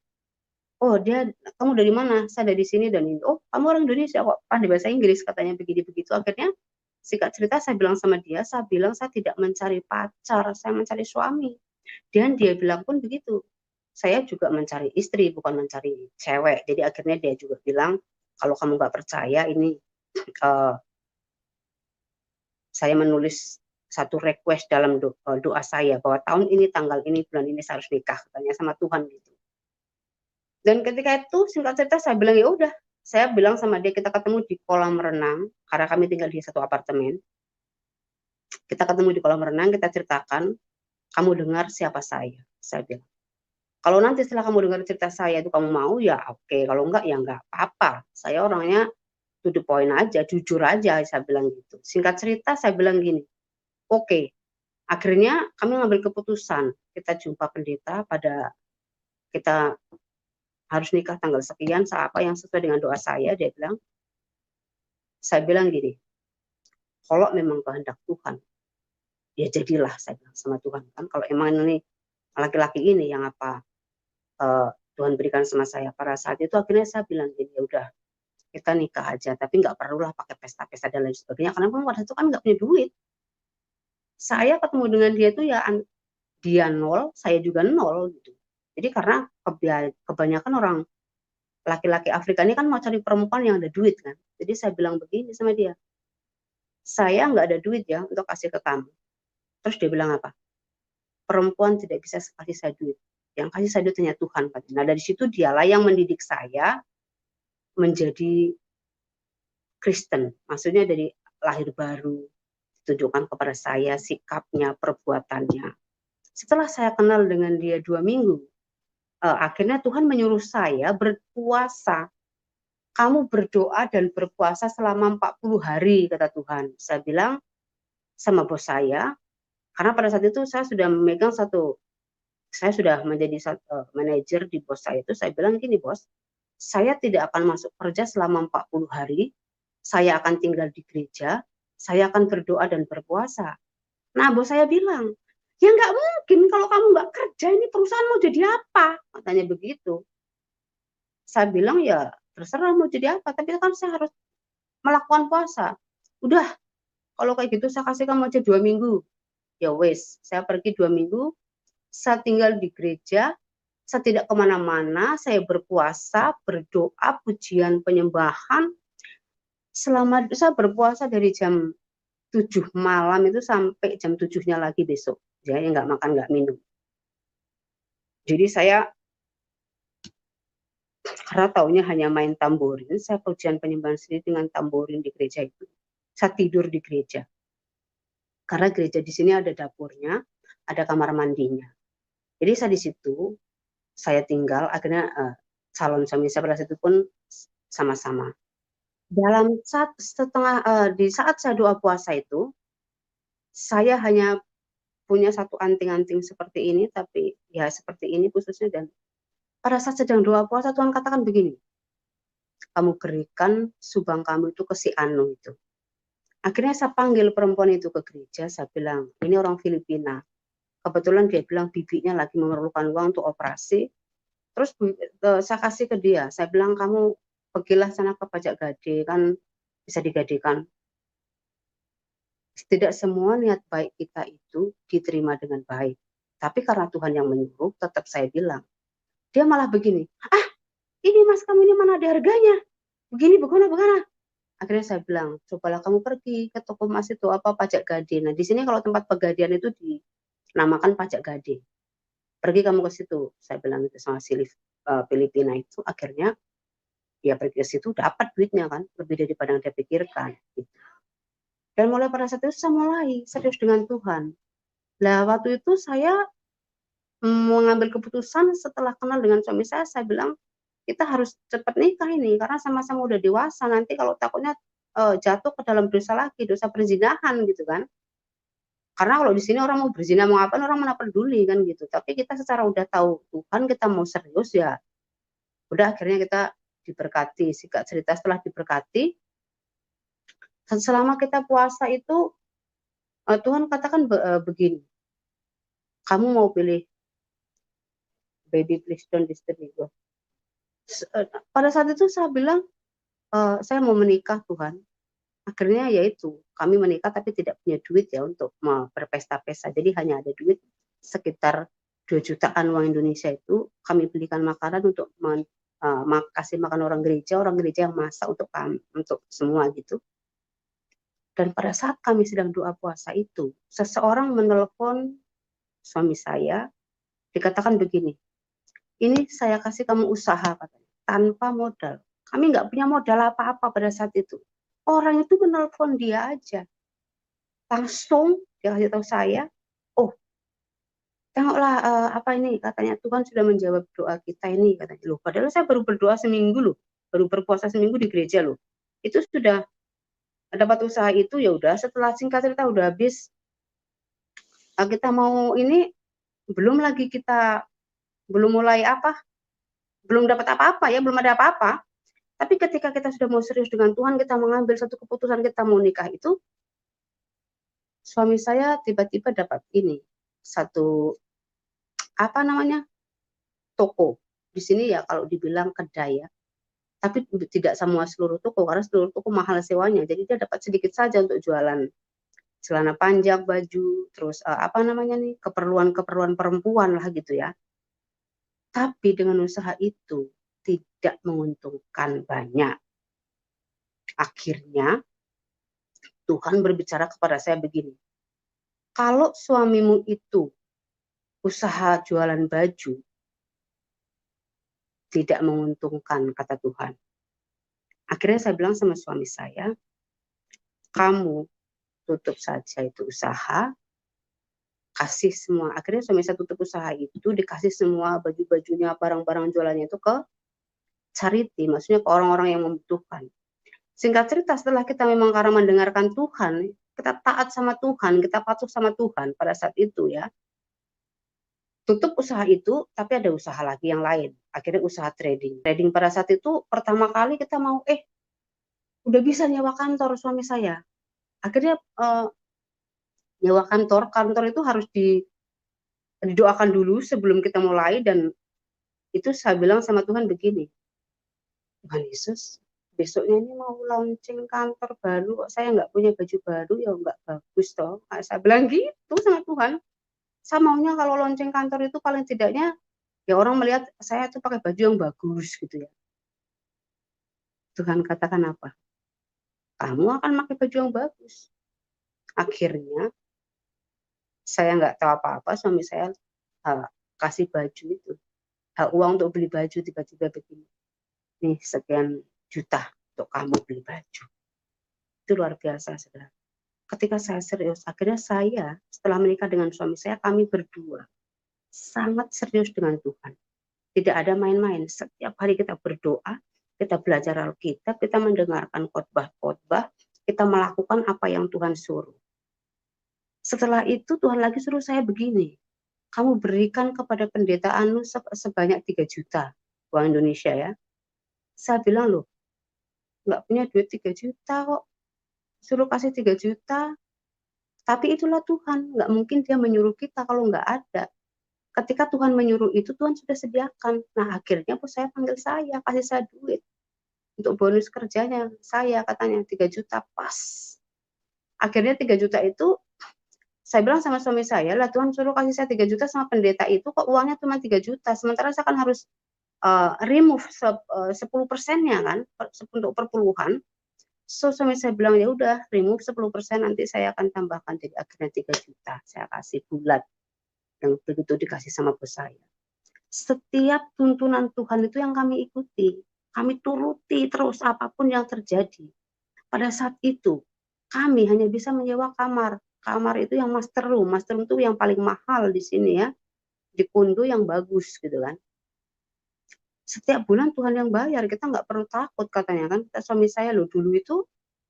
oh kamu dari mana? Saya dari sini dan ini. Oh kamu orang Indonesia kok, di bahasa Inggris katanya begini begitu. Akhirnya Singkat cerita saya bilang sama dia, saya bilang saya tidak mencari pacar, saya mencari suami. Dan dia bilang pun begitu. Saya juga mencari istri, bukan mencari cewek. Jadi akhirnya dia juga bilang, kalau kamu nggak percaya ini saya menulis satu request dalam doa saya bahwa tahun ini, tanggal ini, bulan ini saya harus nikah, katanya sama Tuhan gitu. Dan ketika itu singkat cerita saya bilang ya udah, saya bilang sama dia kita ketemu di kolam renang karena kami tinggal di satu apartemen. Kita ketemu di kolam renang, kita ceritakan, kamu dengar siapa saya bilang. Kalau nanti setelah kamu dengar cerita saya itu kamu mau ya oke, kalau enggak ya enggak apa-apa. Saya orangnya to the point aja, jujur aja, saya bilang gitu. Singkat cerita saya bilang gini, oke. Akhirnya kami mengambil keputusan, kita jumpa pendeta pada kita harus nikah tanggal sekian, apa yang sesuai dengan doa saya, dia bilang. Saya bilang gini, kalau memang kehendak Tuhan, ya jadilah, saya bilang sama Tuhan. Kan kalau emang ini laki-laki ini yang Tuhan berikan sama saya pada saat itu, akhirnya saya bilang gini, ya udah kita nikah aja, tapi nggak perlulah pakai pesta-pesta dan lain sebagainya, karena pada itu kan nggak punya duit. Saya ketemu dengan dia itu ya dia nol, saya juga nol gitu. Jadi karena kebanyakan orang laki-laki Afrika ini kan mau cari perempuan yang ada duit kan. Jadi saya bilang begini sama dia, saya nggak ada duit ya untuk kasih ke kamu. Terus dia bilang apa? Perempuan tidak bisa kasih saya duit. Yang kasih saya duit hanya Tuhan. Nah dari situ dialah yang mendidik saya menjadi Kristen. Maksudnya dari lahir baru, ditunjukkan kepada saya sikapnya, perbuatannya. Setelah saya kenal dengan dia 2 minggu, akhirnya Tuhan menyuruh saya berpuasa. Kamu berdoa dan berpuasa selama 40 hari, kata Tuhan. Saya bilang sama bos saya, karena pada saat itu saya sudah memegang saya sudah menjadi manajer di bos saya itu, saya bilang gini bos, saya tidak akan masuk kerja selama 40 hari, saya akan tinggal di gereja, saya akan berdoa dan berpuasa. Nah bos saya bilang, ya nggak mungkin kalau kamu nggak kerja, ini perusahaan mau jadi apa? Katanya begitu. Saya bilang ya terserah mau jadi apa, tapi kan saya harus melakukan puasa. Udah, kalau kayak gitu saya kasih kamu aja 2 minggu. Ya wes, saya pergi 2 minggu, saya tinggal di gereja, saya tidak kemana-mana, saya berpuasa, berdoa, pujian, penyembahan. Selama saya berpuasa dari jam 7 malam itu sampai jam 7-nya lagi besok. Jadi nggak makan, nggak minum. Jadi saya karena taunya hanya main tamborin, saya pujian penyembahan sendiri dengan tamborin di gereja itu. Saya tidur di gereja. Karena gereja di sini ada dapurnya, ada kamar mandinya. Jadi saya di situ, saya tinggal, akhirnya calon suami saya pada saat itu pun sama-sama. Dalam di saat saya doa puasa itu, saya hanya punya satu anting-anting seperti ini, tapi ya seperti ini khususnya, dan pada saat sedang doa puasa Tuhan katakan begini, kamu berikan subang kamu itu ke si Anu itu. Akhirnya saya panggil perempuan itu ke gereja, saya bilang, ini orang Filipina. Kebetulan dia bilang bibinya lagi memerlukan uang untuk operasi. Terus saya kasih ke dia, saya bilang kamu pergilah sana ke pajak gade, kan bisa digadekan. Tidak semua niat baik kita itu diterima dengan baik. Tapi karena Tuhan yang menyuruh, tetap saya bilang. Dia malah begini, ini mas kamu ini mana ada harganya? Begini, begana. Akhirnya saya bilang, cobalah kamu pergi ke toko emas itu, pajak gade. Nah di sini kalau tempat pegadian itu dinamakan pajak gade. Pergi kamu ke situ, saya bilang itu sama si Filipina itu. Akhirnya dia pergi ke situ, dapat duitnya kan, lebih daripada yang dia pikirkan. Gitu. Dan mulai pada saat itu saya mulai serius dengan Tuhan. Nah waktu itu saya mengambil keputusan setelah kenal dengan suami saya bilang kita harus cepat nikah ini karena sama-sama udah dewasa, nanti kalau takutnya jatuh ke dalam dosa lagi, dosa perzinahan gitu kan. Karena kalau di sini orang mau berzina mau apa orang mana peduli kan gitu. Tapi kita secara udah tahu Tuhan, kita mau serius ya. Udah akhirnya kita diberkati. Singkat cerita setelah diberkati, selama kita puasa itu Tuhan katakan begini, kamu mau pilih baby please don't disturb me. Pada saat itu saya bilang saya mau menikah Tuhan. Akhirnya yaitu kami menikah tapi tidak punya duit ya untuk berpesta-pesta. Jadi hanya ada duit sekitar 2 jutaan uang Indonesia, itu kami belikan makanan untuk kasih makan orang gereja yang masak untuk kami, untuk semua gitu. Dan pada saat kami sedang doa puasa itu, seseorang menelpon suami saya, dikatakan begini, ini saya kasih kamu usaha katanya, tanpa modal. Kami nggak punya modal apa-apa pada saat itu. Orang itu menelpon dia aja. Langsung dia kasih tahu saya, oh tengoklah apa ini, katanya Tuhan sudah menjawab doa kita ini, katanya. Loh, padahal saya baru berdoa seminggu loh, baru berpuasa seminggu di gereja loh. Itu sudah dapat usaha itu, ya udah, setelah singkat cerita udah habis, kita mau ini, belum lagi kita belum mulai apa, belum dapat apa-apa ya, belum ada apa-apa. Tapi ketika kita sudah mau serius dengan Tuhan, kita mengambil satu keputusan kita mau nikah itu, suami saya tiba-tiba dapat ini, satu apa namanya, toko. Di sini ya kalau dibilang kedai ya, tapi tidak semua seluruh toko, karena seluruh toko mahal sewanya. Jadi dia dapat sedikit saja untuk jualan celana panjang, baju, terus apa namanya nih, keperluan-keperluan perempuan lah gitu ya. Tapi dengan usaha itu tidak menguntungkan banyak. Akhirnya Tuhan berbicara kepada saya begini, kalau suamimu itu usaha jualan baju tidak menguntungkan, kata Tuhan. Akhirnya saya bilang sama suami saya, kamu tutup saja itu usaha, kasih semua. Akhirnya suami saya tutup usaha itu, dikasih semua baju-bajunya, barang-barang jualannya itu ke charity, maksudnya ke orang-orang yang membutuhkan. Singkat cerita, setelah kita memang karena mendengarkan Tuhan, kita taat sama Tuhan, kita patuh sama Tuhan pada saat itu ya, tutup usaha itu, tapi ada usaha lagi yang lain. Akhirnya usaha trading. Trading pada saat itu pertama kali kita mau, udah bisa nyewa kantor suami saya. Akhirnya nyewa kantor itu harus didoakan dulu sebelum kita mulai, dan itu saya bilang sama Tuhan begini, Tuhan Yesus, besoknya ini mau launching kantor baru, saya nggak punya baju baru, ya nggak bagus toh. Nah, saya bilang gitu sama Tuhan. Saya maunya kalau launching kantor itu paling tidaknya ya orang melihat saya tuh pakai baju yang bagus gitu ya. Tuhan katakan apa? Kamu akan pakai baju yang bagus. Akhirnya saya nggak tahu apa-apa, suami saya kasih baju itu, uang untuk beli baju, tiba-tiba begini, nih sekian juta untuk kamu beli baju. Itu luar biasa, saudara. Ketika saya serius, akhirnya saya setelah menikah dengan suami saya, kami berdua sangat serius dengan Tuhan. Tidak ada main-main. Setiap hari kita berdoa, kita belajar Alkitab, kita mendengarkan khotbah-khotbah, kita melakukan apa yang Tuhan suruh. Setelah itu Tuhan lagi suruh saya begini, kamu berikan kepada pendetaanmu sebanyak 3 juta uang Indonesia ya. Saya bilang, loh, nggak punya duit 3 juta kok, suruh kasih 3 juta. Tapi itulah Tuhan, nggak mungkin dia menyuruh kita kalau nggak ada. Ketika Tuhan menyuruh itu, Tuhan sudah sediakan. Nah akhirnya bos saya panggil saya, kasih saya duit untuk bonus kerjanya. Saya katanya 3 juta pas. Akhirnya 3 juta itu, saya bilang sama suami saya, lah Tuhan suruh kasih saya 3 juta sama pendeta itu, kok uangnya cuma 3 juta. Sementara saya kan harus remove 10%-nya kan, untuk perpuluhan. So suami saya bilang, ya udah remove 10%, nanti saya akan tambahkan. Jadi akhirnya 3 juta saya kasih bulat, yang begitu dikasih sama bos saya. Setiap tuntunan Tuhan itu yang kami ikuti, kami turuti terus apapun yang terjadi. Pada saat itu kami hanya bisa menyewa kamar. Kamar itu yang master room itu yang paling mahal di sini ya, di kondo yang bagus gitu kan. Setiap bulan Tuhan yang bayar, kita nggak perlu takut katanya kan. Kata suami saya, loh dulu itu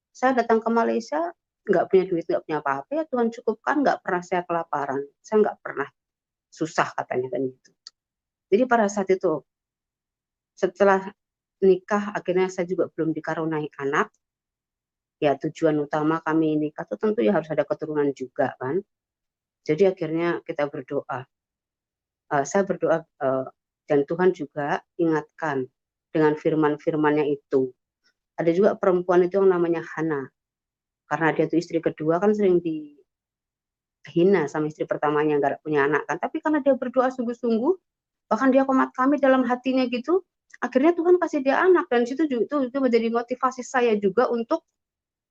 saya datang ke Malaysia nggak punya duit, nggak punya apa-apa ya Tuhan cukupkan, nggak pernah saya kelaparan, saya nggak pernah susah katanya kan gitu. Jadi pada saat itu setelah nikah akhirnya saya juga belum dikaruniai anak. Ya tujuan utama kami nikah itu tentu ya harus ada keturunan juga kan. Jadi akhirnya kita berdoa. Saya berdoa dan Tuhan juga ingatkan dengan firman-firmannya itu. Ada juga perempuan itu yang namanya Hana. karena dia tuh istri kedua kan sering dihina sama istri pertamanya, nggak punya anak kan. Tapi karena dia berdoa sungguh-sungguh, bahkan dia komat kami dalam hatinya gitu, akhirnya Tuhan kasih dia anak. Dan itu menjadi motivasi saya juga untuk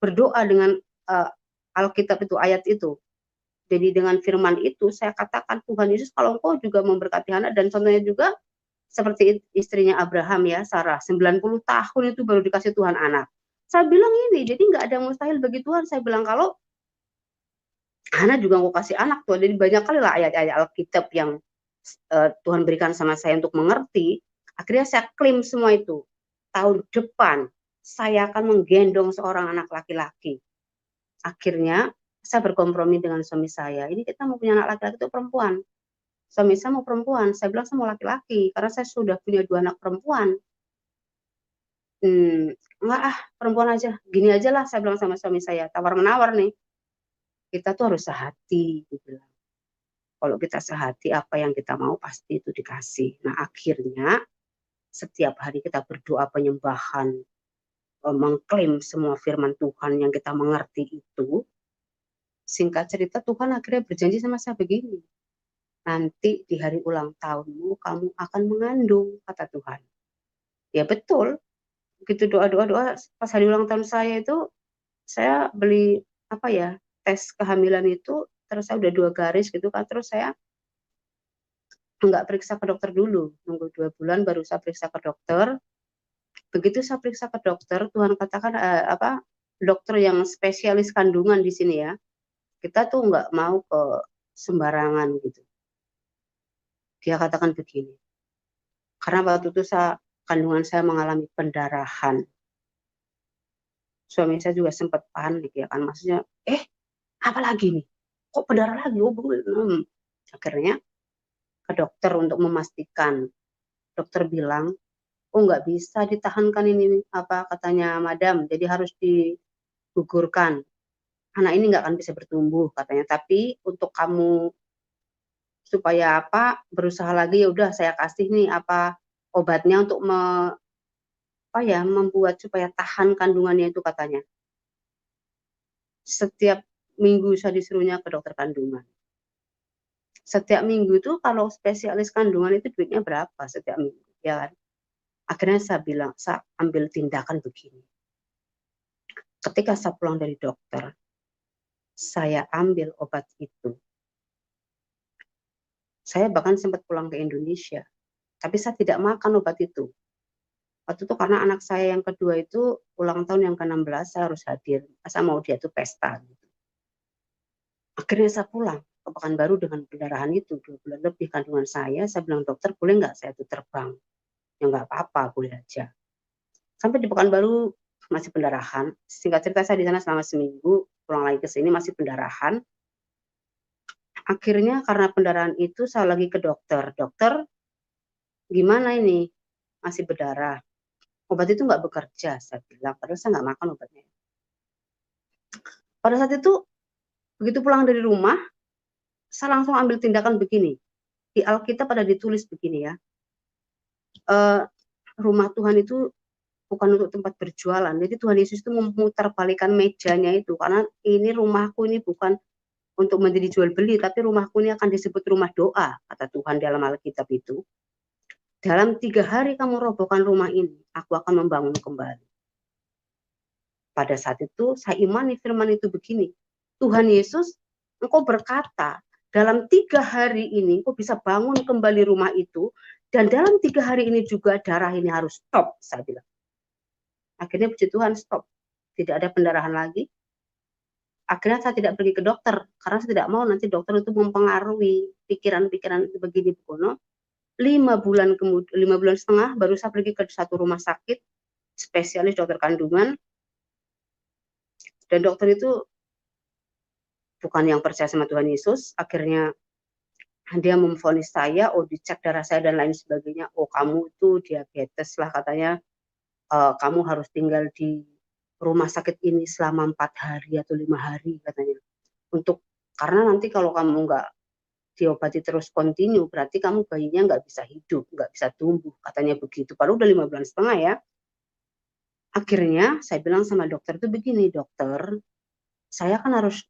berdoa dengan Alkitab itu, ayat itu. Jadi dengan firman itu saya katakan, Tuhan Yesus, kalau Engkau juga memberkati anak, dan contohnya juga seperti istrinya Abraham ya, Sarah, 90 tahun itu baru dikasih Tuhan anak. Saya bilang ini, jadi nggak ada yang mustahil bagi Tuhan. Saya bilang kalau anak juga Engkau kasih anak Tuhan. Jadi banyak kali lah ayat-ayat Alkitab yang Tuhan berikan sama saya untuk mengerti. Akhirnya saya klaim semua itu. Tahun depan saya akan menggendong seorang anak laki-laki. Akhirnya saya berkompromi dengan suami saya. Ini kita mau punya anak laki-laki itu perempuan. Suami saya mau perempuan. Saya bilang saya mau laki-laki karena saya sudah punya 2 anak perempuan. Enggak perempuan aja. Gini aja lah saya bilang sama suami saya. Tawar-menawar nih. Kita tuh harus sehati. Gitu. Kalau kita sehati, apa yang kita mau pasti itu dikasih. Nah akhirnya setiap hari kita berdoa penyembahan, mengklaim semua firman Tuhan yang kita mengerti itu. Singkat cerita Tuhan akhirnya berjanji sama saya begini, nanti di hari ulang tahunmu kamu akan mengandung, kata Tuhan. Ya betul, begitu doa pas hari ulang tahun saya itu, saya beli tes kehamilan itu, terus saya udah 2 garis gitu kan, terus saya nggak periksa ke dokter dulu, nunggu 2 bulan baru saya periksa ke dokter. Begitu saya periksa ke dokter, Tuhan katakan dokter yang spesialis kandungan di sini ya, kita tuh nggak mau ke sembarangan gitu. Dia katakan begini, karena waktu itu kandungan saya mengalami pendarahan. Suami saya juga sempat panik ya kan, maksudnya, apa lagi nih? Kok pendarah lagi? Akhirnya ke dokter untuk memastikan. Dokter bilang, nggak bisa ditahankan ini, katanya madam, jadi harus digugurkan. Anak ini nggak akan bisa bertumbuh katanya, tapi untuk kamu supaya berusaha lagi, ya udah saya kasih nih obatnya untuk membuat supaya tahan kandungannya itu katanya. Setiap minggu saya disuruhnya ke dokter kandungan. Setiap minggu itu kalau spesialis kandungan itu duitnya berapa setiap minggu, ya kan? Akhirnya saya ambil tindakan begini. Ketika saya pulang dari dokter, saya ambil obat itu. Saya bahkan sempat pulang ke Indonesia, tapi saya tidak makan obat itu. Waktu itu karena anak saya yang kedua itu ulang tahun yang ke-16, saya harus hadir. Saya mau dia tuh pesta. Gitu. Akhirnya saya pulang ke Pekanbaru dengan pendarahan itu, 2 bulan lebih kandungan saya bilang, dokter boleh nggak saya tuh terbang? Ya nggak apa-apa, boleh aja. Sampai di Pekanbaru masih pendarahan. Singkat cerita saya di sana selama seminggu, pulang lagi ke sini masih pendarahan. Akhirnya karena pendarahan itu saya lagi ke dokter. Dokter, gimana ini? Masih berdarah. Obat itu nggak bekerja, saya bilang. Padahal saya nggak makan obatnya. Pada saat itu, begitu pulang dari rumah, saya langsung ambil tindakan begini. Di Alkitab ada ditulis begini ya. Rumah Tuhan itu bukan untuk tempat berjualan. Jadi Tuhan Yesus itu memutarbalikkan mejanya itu. Karena ini rumahku ini bukan untuk menjadi jual beli, tapi rumahku ini akan disebut rumah doa, kata Tuhan dalam Alkitab itu. Dalam 3 hari kamu robohkan rumah ini, aku akan membangun kembali. Pada saat itu saya imani firman itu begini, Tuhan Yesus, engkau berkata, dalam 3 hari ini engkau bisa bangun kembali rumah itu, dan dalam 3 hari ini juga darah ini harus stop, saya bilang. Akhirnya puji Tuhan stop, tidak ada pendarahan lagi. Akhirnya saya tidak pergi ke dokter, karena saya tidak mau nanti dokter itu mempengaruhi pikiran-pikiran itu begini begono. 5 bulan kemudian, 5 bulan setengah baru saya pergi ke satu rumah sakit spesialis dokter kandungan, dan dokter itu bukan yang percaya sama Tuhan Yesus. Akhirnya dia memvonis saya, dicek darah saya dan lain sebagainya, kamu itu diabetes lah katanya, kamu harus tinggal di rumah sakit ini selama 4 hari atau 5 hari katanya, karena nanti kalau kamu nggak diobati terus kontinu, berarti kamu bayinya nggak bisa hidup, nggak bisa tumbuh, katanya begitu. Padahal udah 5 bulan setengah ya. Akhirnya saya bilang sama dokter itu begini, dokter, saya kan harus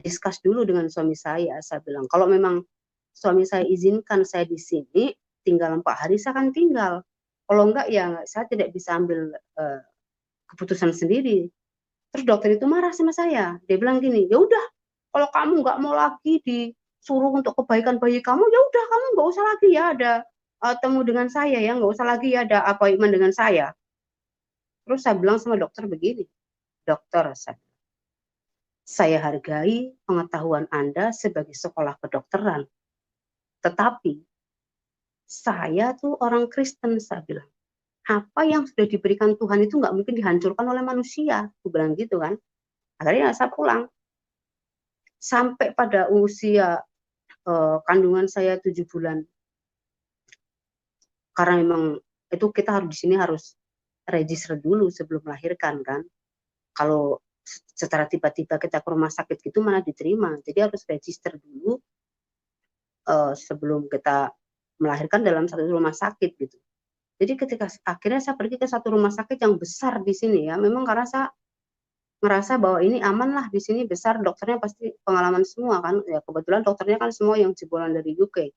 discuss dulu dengan suami saya bilang, kalau memang suami saya izinkan saya di sini, tinggal 4 hari saya akan tinggal. Kalau enggak ya saya tidak bisa ambil keputusan sendiri. Terus dokter itu marah sama saya. Dia bilang gini, ya udah, kalau kamu nggak mau lagi disuruh untuk kebaikan bayi kamu, ya udah kamu nggak usah lagi ya ada temu dengan saya ya, nggak usah lagi ya ada appointment dengan saya. Terus saya bilang sama dokter begini, dokter, saya hargai pengetahuan Anda sebagai sekolah kedokteran, tetapi saya tuh orang Kristen, saya bilang. Apa yang sudah diberikan Tuhan itu nggak mungkin dihancurkan oleh manusia, aku bilang gitu kan. Akhirnya saya pulang. Sampai pada usia kandungan saya 7 bulan. Karena memang itu kita harus di sini harus register dulu sebelum melahirkan kan. Kalau secara tiba-tiba kita ke rumah sakit gitu mana diterima. Jadi harus register dulu sebelum kita melahirkan dalam satu rumah sakit gitu. Jadi ketika akhirnya saya pergi ke satu rumah sakit yang besar di sini ya, memang karena saya ngerasa bahwa ini aman lah di sini besar, dokternya pasti pengalaman semua kan. Ya kebetulan dokternya kan semua yang jebolan dari UK.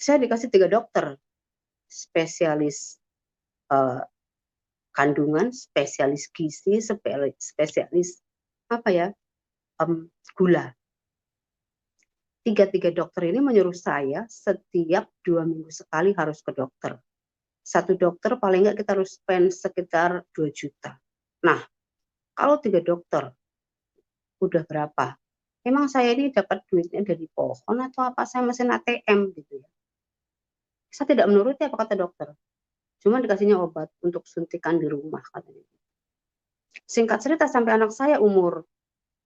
Saya dikasih 3 dokter, spesialis kandungan, spesialis gizi, spesialis apa ya, gula. 3 dokter ini menyuruh saya setiap 2 minggu sekali harus ke dokter. Satu dokter paling nggak kita harus spend sekitar 2 juta. Nah, kalau 3 dokter, udah berapa? Emang saya ini dapat duitnya dari pohon atau apa? Saya mesin ATM gitu ya. Saya tidak menuruti apa kata dokter. Cuma dikasihnya obat untuk suntikan di rumah katanya. Singkat cerita sampai anak saya umur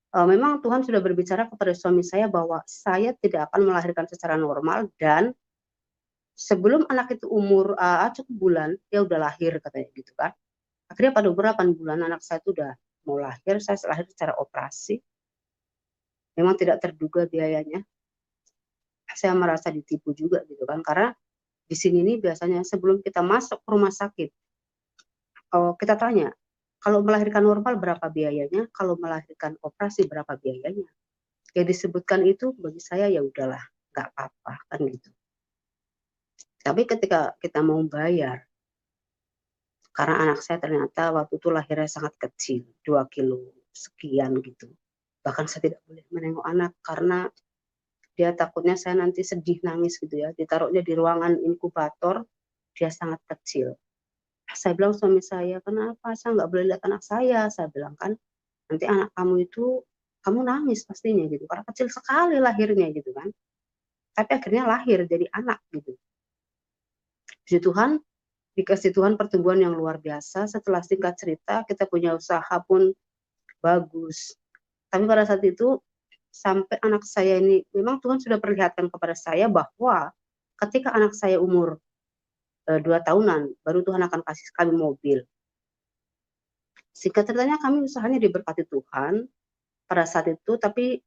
memang Tuhan sudah berbicara kepada suami saya bahwa saya tidak akan melahirkan secara normal dan sebelum anak itu umur cukup bulan, dia udah lahir katanya gitu kan. Akhirnya pada umur 8 bulan anak saya itu udah mau lahir, saya lahir secara operasi. Memang tidak terduga biayanya. Saya merasa ditipu juga gitu kan, karena di sini nih biasanya sebelum kita masuk ke rumah sakit, kita tanya, kalau melahirkan normal berapa biayanya, kalau melahirkan operasi berapa biayanya. Ya disebutkan itu bagi saya ya udahlah, nggak apa-apa kan gitu. Tapi ketika kita mau bayar, karena anak saya ternyata waktu itu lahirnya sangat kecil, 2 kilo sekian gitu. Bahkan saya tidak boleh menengok anak karena dia takutnya saya nanti sedih nangis gitu ya. Ditaruhnya di ruangan inkubator, dia sangat kecil. Saya bilang suami saya, kenapa saya nggak boleh lihat anak saya bilang kan, nanti anak kamu itu kamu nangis pastinya gitu, karena kecil sekali lahirnya gitu kan. Tapi akhirnya lahir jadi anak gitu. Puji Tuhan, dikasih Tuhan pertumbuhan yang luar biasa. Setelah singkat cerita, kita punya usaha pun bagus. Tapi pada saat itu, sampai anak saya ini, memang Tuhan sudah perlihatkan kepada saya bahwa ketika anak saya umur 2 tahunan, baru Tuhan akan kasih kami mobil. Singkat ceritanya kami usahanya diberkati Tuhan pada saat itu, tapi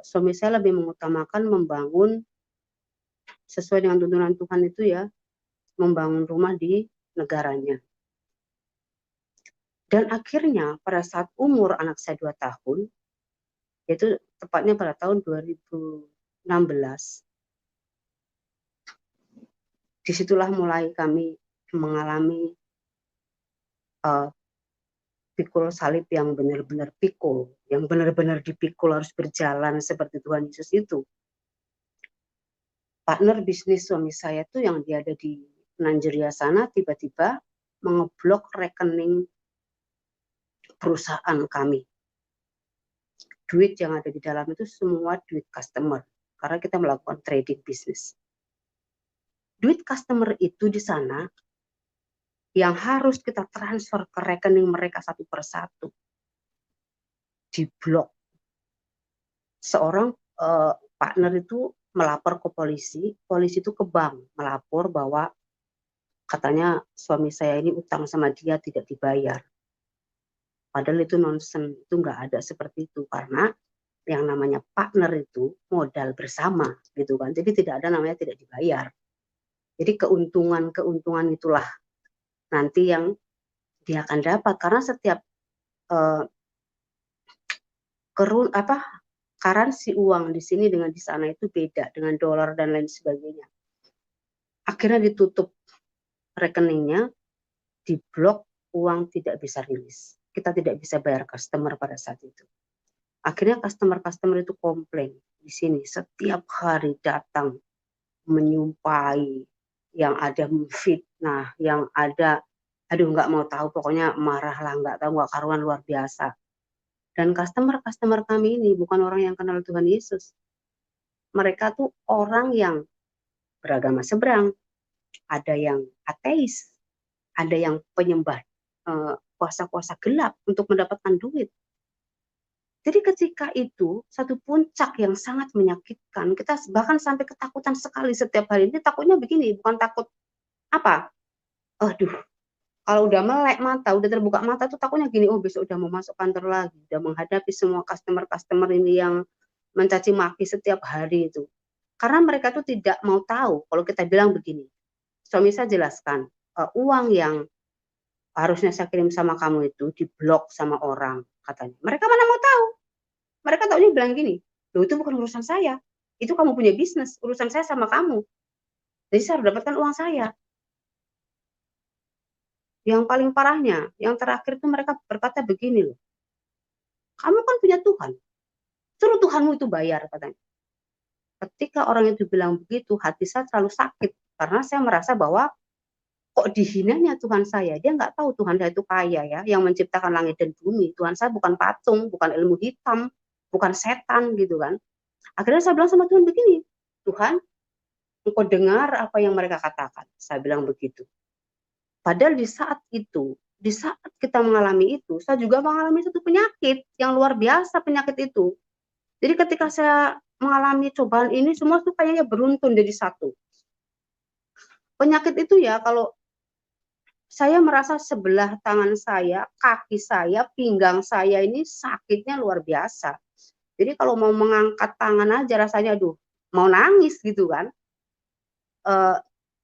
suami saya lebih mengutamakan membangun sesuai dengan tuntunan Tuhan itu ya, membangun rumah di negaranya. Dan akhirnya pada saat umur anak saya 2 tahun, yaitu tepatnya pada tahun 2016, disitulah mulai kami mengalami pikul salib yang benar-benar pikul, yang benar-benar dipikul harus berjalan seperti Tuhan Yesus itu. Partner bisnis suami saya tuh yang dia ada di Nigeria sana tiba-tiba mengeblok rekening perusahaan kami. Duit yang ada di dalam itu semua duit customer, karena kita melakukan trading bisnis. Duit customer itu di sana yang harus kita transfer ke rekening mereka satu persatu, diblok. Seorang partner itu melapor ke polisi itu ke bank melapor bahwa katanya suami saya ini utang sama dia tidak dibayar. Padahal itu nonsen, itu nggak ada seperti itu, karena yang namanya partner itu modal bersama gitu kan. Jadi tidak ada namanya tidak dibayar. Jadi keuntungan itulah nanti yang dia akan dapat, karena setiap eh, currency uang di sini dengan di sana itu beda dengan dolar dan lain sebagainya. Akhirnya ditutup rekeningnya, diblok, uang tidak bisa rilis. Kita tidak bisa bayar customer pada saat itu. Akhirnya customer itu komplain di sini setiap hari datang menyumpai, yang ada fitnah, yang ada aduh nggak mau tahu, pokoknya marah lah, nggak tahu, nggak karuan, luar biasa. Dan customer kami ini bukan orang yang kenal Tuhan Yesus. Mereka tuh orang yang beragama seberang, ada yang ateis, ada yang penyembah kuasa-kuasa gelap untuk mendapatkan duit. Jadi ketika itu satu puncak yang sangat menyakitkan, kita bahkan sampai ketakutan sekali setiap hari. Ini takutnya begini, bukan takut apa? Aduh, kalau udah melek mata, udah terbuka mata tuh takutnya gini, oh besok udah mau masuk kantor lagi, udah menghadapi semua customer ini yang mencaci maki setiap hari itu. Karena mereka tuh tidak mau tahu kalau kita bilang begini. Suami saya jelaskan, uang yang harusnya saya kirim sama kamu itu diblok sama orang katanya. Mereka mana mau tahu? Mereka taunya bilang gini, loh itu bukan urusan saya, itu kamu punya bisnis, urusan saya sama kamu. Jadi saya harus dapatkan uang saya. Yang paling parahnya, yang terakhir itu mereka berkata begini loh, kamu kan punya Tuhan, suruh Tuhanmu itu bayar katanya. Ketika orang itu bilang begitu, hati saya terlalu sakit karena saya merasa bahwa kok dihinanya Tuhan saya. Dia nggak tahu Tuhan saya itu kaya ya, yang menciptakan langit dan bumi. Tuhan saya bukan patung, bukan ilmu hitam, bukan setan gitu kan. Akhirnya saya bilang sama Tuhan begini, Tuhan, engkau dengar apa yang mereka katakan. Saya bilang begitu. Padahal di saat itu, di saat kita mengalami itu, saya juga mengalami satu penyakit yang luar biasa, penyakit itu. Jadi ketika saya mengalami cobaan ini, semua tuh kayaknya beruntun jadi satu. Penyakit itu ya, kalau saya merasa sebelah tangan saya, kaki saya, pinggang saya ini sakitnya luar biasa. Jadi kalau mau mengangkat tangan aja rasanya, aduh, mau nangis gitu kan.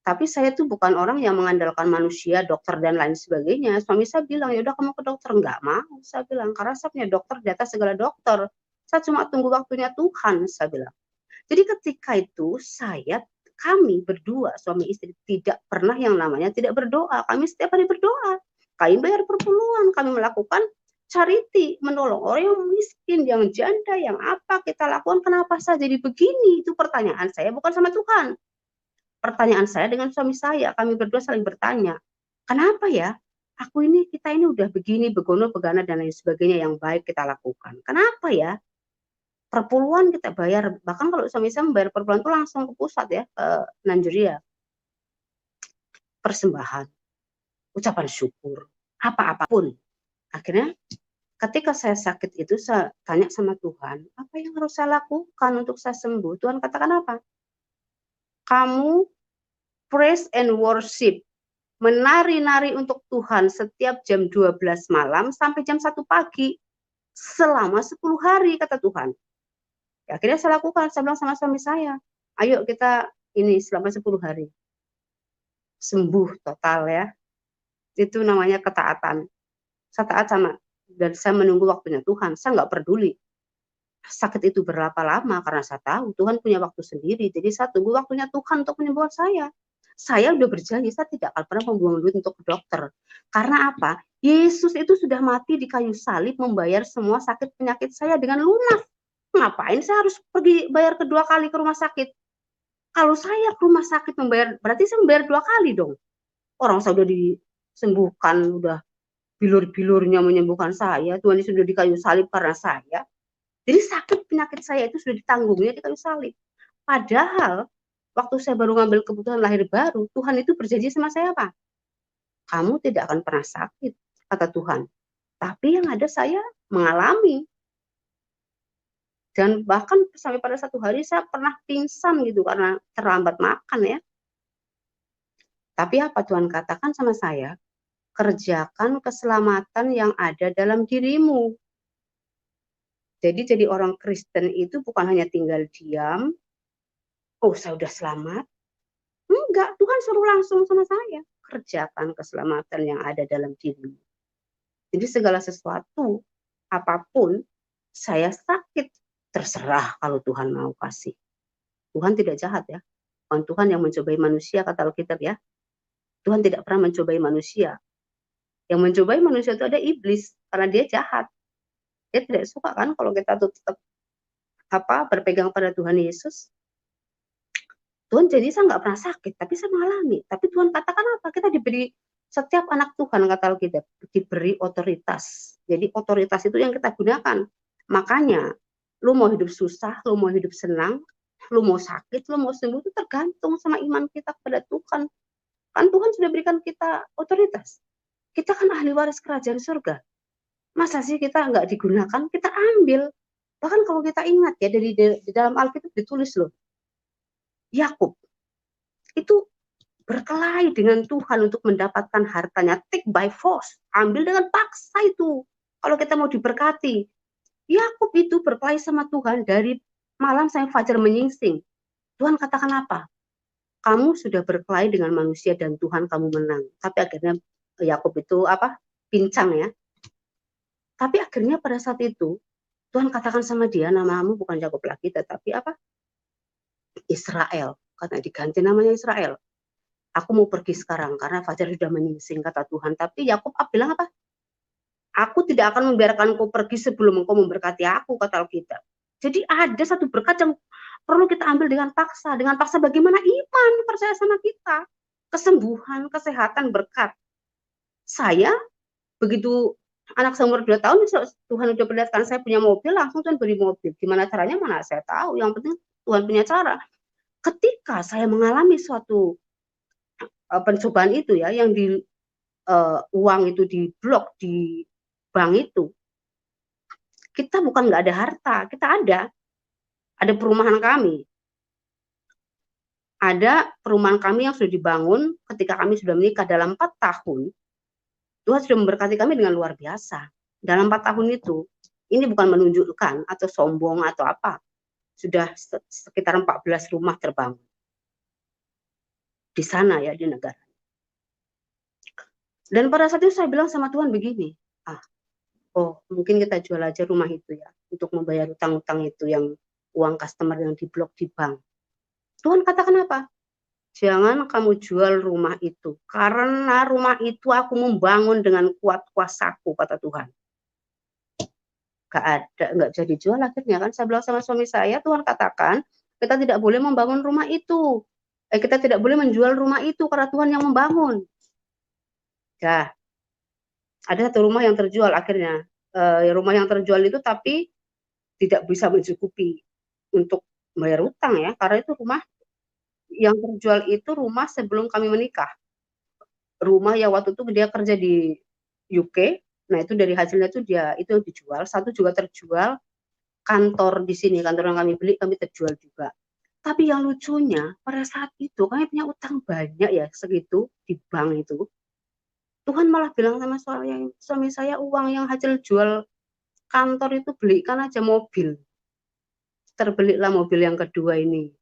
Tapi saya tuh bukan orang yang mengandalkan manusia, dokter dan lain sebagainya. Suami saya bilang, ya udah kamu ke dokter. Enggak mau, saya bilang, karena saya punya dokter di atas segala dokter. Saya cuma tunggu waktunya Tuhan, saya bilang. Jadi ketika itu kami berdua suami istri tidak pernah yang namanya tidak berdoa. Kami setiap hari berdoa. Kami bayar perpuluhan, kami melakukan charity, menolong orang yang miskin, yang janda, yang apa kita lakukan. Kenapa saya jadi begini? Itu pertanyaan saya, bukan sama Tuhan. Pertanyaan saya dengan suami saya, kami berdua saling bertanya, kenapa ya kita ini udah begini, begono, begana, dan lain sebagainya yang baik kita lakukan. Kenapa ya? Perpuluhan kita bayar, bahkan kalau suami saya membayar perpuluhan itu langsung ke pusat ya, ke Nanjuria. Persembahan, ucapan syukur, apa-apapun. Akhirnya ketika saya sakit itu, saya tanya sama Tuhan, apa yang harus saya lakukan untuk saya sembuh? Tuhan katakan apa? Kamu praise and worship, menari-nari untuk Tuhan setiap jam 12 malam sampai jam 1 pagi selama 10 hari, kata Tuhan. Ya, akhirnya saya lakukan, saya bilang sama suami saya, ayo kita ini selama 10 hari. Sembuh total ya. Itu namanya ketaatan. Saya taat sama, dan saya menunggu waktunya Tuhan. Saya nggak peduli sakit itu berapa lama, karena saya tahu Tuhan punya waktu sendiri. Jadi saya tunggu waktunya Tuhan untuk menyembuhkan saya. Saya udah berjanji, saya tidak akan pernah membuang duit untuk ke dokter. Karena apa? Yesus itu sudah mati di kayu salib membayar semua sakit penyakit saya dengan lunas. Ngapain saya harus pergi bayar kedua kali ke rumah sakit? Kalau saya ke rumah sakit membayar, berarti saya membayar 2 kali dong. Orang saya udah disembuhkan, udah bilur-bilurnya menyembuhkan saya. Tuhan Yesus sudah di kayu salib karena saya. Jadi sakit penyakit saya itu sudah ditanggungnya di kayu salib. Padahal waktu saya baru ngambil keputusan lahir baru, Tuhan itu berjanji sama saya apa? Kamu tidak akan pernah sakit, kata Tuhan. Tapi yang ada saya mengalami. Dan bahkan sampai pada satu hari saya pernah pingsan gitu karena terlambat makan ya. Tapi apa Tuhan katakan sama saya? Kerjakan keselamatan yang ada dalam dirimu. Jadi orang Kristen itu bukan hanya tinggal diam, oh saya udah selamat. Enggak, Tuhan suruh langsung sama saya. Kerjakan keselamatan yang ada dalam dirimu. Jadi segala sesuatu, apapun, saya sakit, terserah kalau Tuhan mau kasih. Tuhan tidak jahat ya. Bukan Tuhan yang mencobai manusia, kata Alkitab ya. Tuhan tidak pernah mencobai manusia. Yang mencobai manusia itu ada iblis, karena dia jahat. Dia tidak suka kan kalau kita tuh tetap berpegang pada Tuhan Yesus. Tuhan jadi saya nggak pernah sakit, tapi saya mengalami. Tapi Tuhan katakan apa? Kita diberi, setiap anak Tuhan, kata Alkitab, diberi otoritas. Jadi otoritas itu yang kita gunakan. Makanya, lu mau hidup susah, lu mau hidup senang, lu mau sakit, lu mau sembuh, itu tergantung sama iman kita kepada Tuhan. Kan Tuhan sudah berikan kita otoritas. Kita kan ahli waris kerajaan surga. Masa sih kita nggak digunakan? Kita ambil. Bahkan kalau kita ingat ya, di dalam Alkitab ditulis loh, Yakub itu berkelahi dengan Tuhan untuk mendapatkan hartanya, take by force, ambil dengan paksa itu. Kalau kita mau diberkati, Yakub itu berkelahi sama Tuhan dari malam sampai fajar menyingsing. Tuhan katakan apa? Kamu sudah berkelahi dengan manusia dan Tuhan kamu menang. Tapi akhirnya Yakub itu pincang ya. Tapi akhirnya pada saat itu Tuhan katakan sama dia, namamu bukan Yakub lagi, tetapi Israel. Karena diganti namanya Israel. Aku mau pergi sekarang karena fajar sudah menyingsing, kata Tuhan. Tapi Yakub bilang apa? Aku tidak akan membiarkan kau pergi sebelum engkau memberkati aku, kata Alkitab. Jadi ada satu berkat yang perlu kita ambil dengan paksa. Dengan paksa bagaimana? Iman, percaya sama kita. Kesembuhan, kesehatan, berkat. Saya begitu anak saya umur 2 tahun, Tuhan sudah perlihatkan saya punya mobil, langsung Tuhan beri mobil. Gimana caranya? Mana saya tahu. Yang penting Tuhan punya cara. Ketika saya mengalami suatu pencobaan itu ya, yang di uang itu diblok di bank itu, kita bukan nggak ada harta, kita ada perumahan kami, yang sudah dibangun ketika kami sudah menikah. Dalam 4 tahun Tuhan sudah memberkati kami dengan luar biasa. Dalam 4 tahun itu, ini bukan menunjukkan atau sombong atau apa, sudah sekitar 14 rumah terbangun di sana ya, di negara. Dan pada saat itu saya bilang sama Tuhan begini, mungkin kita jual aja rumah itu ya, untuk membayar utang-utang itu, yang uang customer yang diblok di bank. Tuhan katakan apa? Jangan kamu jual rumah itu, karena rumah itu aku membangun dengan kuat kuasaku, kata Tuhan. Nggak bisa dijual akhirnya kan. Saya bilang sama suami saya, Tuhan katakan kita tidak boleh membangun rumah itu. Kita tidak boleh menjual rumah itu karena Tuhan yang membangun. Ya, ada satu rumah yang terjual akhirnya. Rumah yang terjual itu tapi tidak bisa mencukupi untuk bayar utang ya, karena itu rumah yang terjual itu rumah sebelum kami menikah. Rumah yang waktu itu dia kerja di UK, nah itu dari hasilnya itu dia itu yang dijual. Satu juga terjual, kantor di sini, kantor yang kami beli, kami terjual juga. Tapi yang lucunya pada saat itu kami punya utang banyak ya, segitu di bank itu. Tuhan malah bilang sama suami saya, uang yang hasil jual kantor itu belikan aja mobil. Terbelilah mobil yang kedua ini,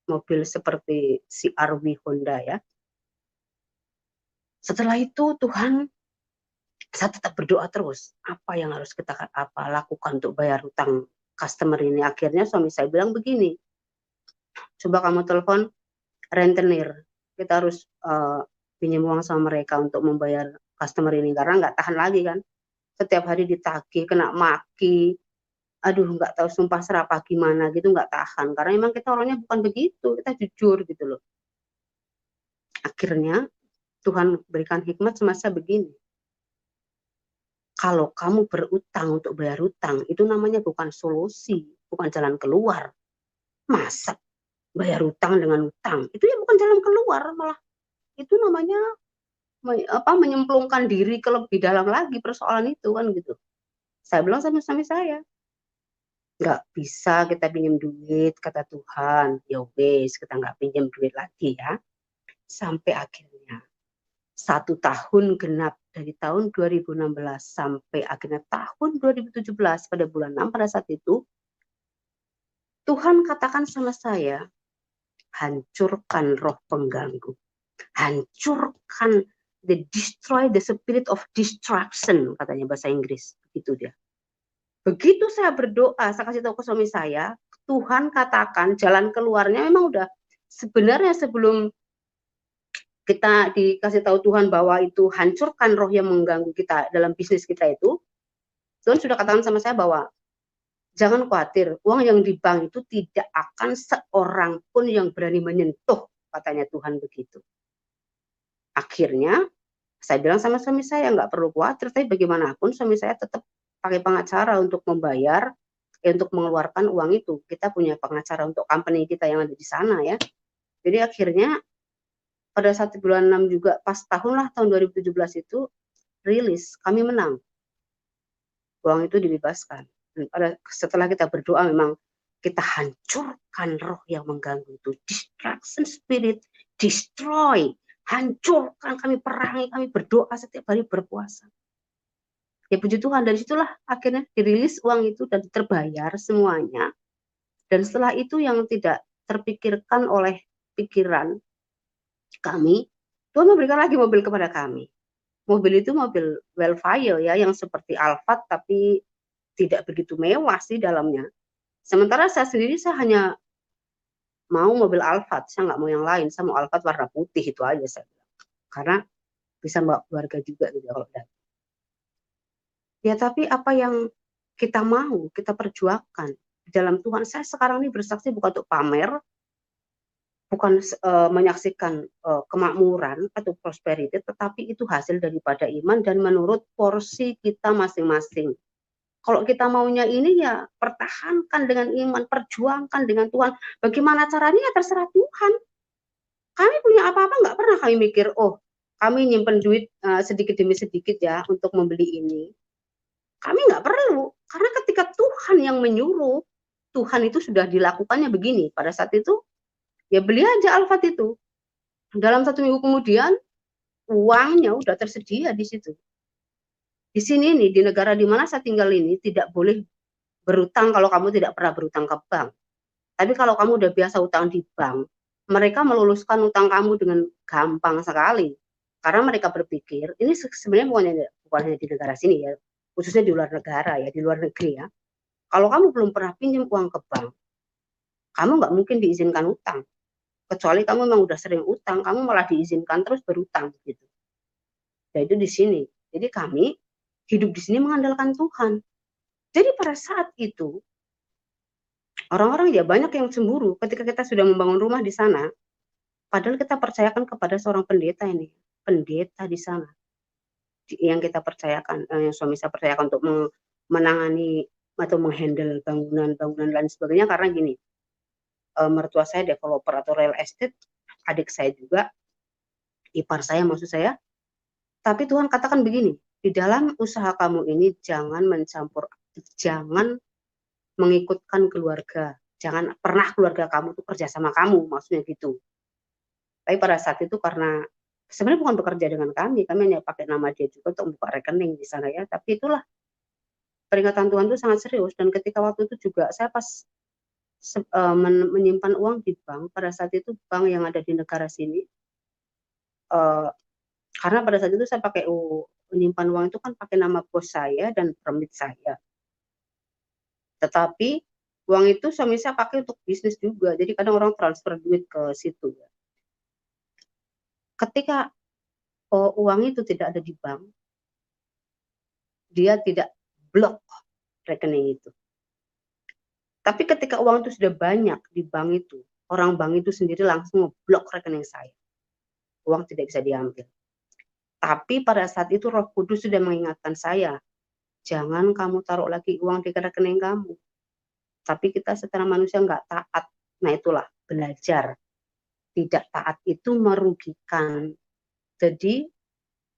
mobil seperti CR-V Honda ya. Setelah itu Tuhan, saya tetap berdoa terus, apa yang harus kita lakukan untuk bayar hutang customer ini. Akhirnya suami saya bilang begini, coba kamu telepon rentenir, kita harus pinjam uang sama mereka untuk membayar customer ini, karena nggak tahan lagi kan, setiap hari ditagih, kena maki, aduh nggak tahu sumpah serapah gimana gitu, nggak tahan, karena memang kita orangnya bukan begitu, kita jujur gitu loh. Akhirnya Tuhan berikan hikmat semasa begini, kalau kamu berutang untuk bayar utang, itu namanya bukan solusi, bukan jalan keluar. Masa bayar utang dengan utang, itu ya bukan jalan keluar, malah itu namanya menyemplungkan diri ke lebih dalam lagi persoalan itu kan gitu. Saya bilang sama suami saya, nggak bisa kita pinjam duit, kata Tuhan. Ya wes, kita nggak pinjam duit lagi ya. Sampai akhirnya 1 tahun genap, dari tahun 2016 sampai akhirnya tahun 2017 pada bulan 6 pada saat itu, Tuhan katakan sama saya, hancurkan roh pengganggu, hancurkan they destroy the spirit of distraction, katanya bahasa Inggris. Begitu dia. Begitu saya berdoa, saya kasih tahu ke suami saya, Tuhan katakan jalan keluarnya memang udah sebenarnya sebelum kita dikasih tahu Tuhan bahwa itu hancurkan roh yang mengganggu kita dalam bisnis kita itu, Tuhan sudah katakan sama saya bahwa jangan khawatir, uang yang di bank itu tidak akan seorang pun yang berani menyentuh, katanya Tuhan begitu. Akhirnya saya bilang sama suami saya, nggak perlu khawatir, tapi bagaimanapun suami saya tetap pakai pengacara untuk membayar, untuk mengeluarkan uang itu. Kita punya pengacara untuk company kita yang ada di sana ya. Jadi akhirnya pada saat bulan 6 juga, pas tahun 2017 itu rilis, kami menang. Uang itu dibebaskan. Dan setelah kita berdoa memang kita hancurkan roh yang mengganggu itu. Distraction spirit, destroy. Hancurkan, kami perangi, kami berdoa setiap hari berpuasa. Ya puji Tuhan, dari situlah akhirnya dirilis uang itu dan terbayar semuanya. Dan setelah itu yang tidak terpikirkan oleh pikiran kami, Tuhan memberikan lagi mobil kepada kami. Mobil itu mobil Wellfire ya, yang seperti Alphard tapi tidak begitu mewah sih dalamnya. Sementara saya sendiri, saya hanya mau mobil Alphard, saya nggak mau yang lain, saya mau Alphard warna putih itu aja saya bilang. Karena bisa bawa keluarga juga gitu kalau datang. Ya tapi apa yang kita mau, kita perjuangkan di dalam Tuhan. Saya sekarang ini bersaksi bukan untuk pamer, bukan menyaksikan kemakmuran atau prosperity, tetapi itu hasil daripada iman dan menurut porsi kita masing-masing. Kalau kita maunya ini ya pertahankan dengan iman, perjuangkan dengan Tuhan. Bagaimana caranya ya terserah Tuhan. Kami punya apa-apa nggak pernah kami mikir, oh kami nyimpen duit sedikit demi sedikit ya untuk membeli ini. Kami nggak perlu, karena ketika Tuhan yang menyuruh, Tuhan itu sudah dilakukannya begini. Pada saat itu, ya beli aja Alphard itu. Dalam 1 minggu kemudian, uangnya udah tersedia di situ. Di sini nih, di negara di mana saya tinggal ini, tidak boleh berutang kalau kamu tidak pernah berutang ke bank. Tapi kalau kamu udah biasa utang di bank, mereka meluluskan utang kamu dengan gampang sekali. Karena mereka berpikir, ini sebenarnya bukan hanya di negara sini ya, khususnya di luar negara ya, di luar negeri ya. Kalau kamu belum pernah pinjam uang ke bank, kamu nggak mungkin diizinkan utang. Kecuali kamu memang udah sering utang, kamu malah diizinkan terus berutang gitu. Nah itu di sini. Jadi kami hidup di sini mengandalkan Tuhan. Jadi pada saat itu, orang-orang ya banyak yang cemburu ketika kita sudah membangun rumah di sana, padahal kita percayakan kepada seorang pendeta ini, pendeta di sana, yang kita percayakan, yang suami saya percayakan untuk menangani atau menghandle bangunan lain sebagainya, karena gini, mertua saya developer atau real estate, adik saya juga, ipar saya maksud saya, tapi Tuhan katakan begini, di dalam usaha kamu ini jangan mencampur, jangan mengikutkan keluarga, jangan pernah keluarga kamu tuh kerja sama kamu, maksudnya gitu. Tapi pada saat itu karena sebenarnya bukan bekerja dengan kami hanya pakai nama dia juga untuk membuka rekening di sana ya, tapi itulah peringatan Tuhan itu sangat serius. Dan ketika waktu itu juga saya pas menyimpan uang di bank, pada saat itu bank yang ada di negara sini, karena pada saat itu saya pakai menyimpan uang itu kan pakai nama bos saya dan permit saya. Tetapi uang itu suami saya pakai untuk bisnis juga, jadi kadang orang transfer duit ke situ. Ketika uang itu tidak ada di bank, dia tidak blok rekening itu. Tapi ketika uang itu sudah banyak di bank itu, orang bank itu sendiri langsung ngeblok rekening saya. Uang tidak bisa diambil. Tapi pada saat itu Roh Kudus sudah mengingatkan saya, jangan kamu taruh lagi uang di rekening kamu. Tapi kita secara manusia nggak taat. Nah itulah belajar. Tidak taat itu merugikan. Jadi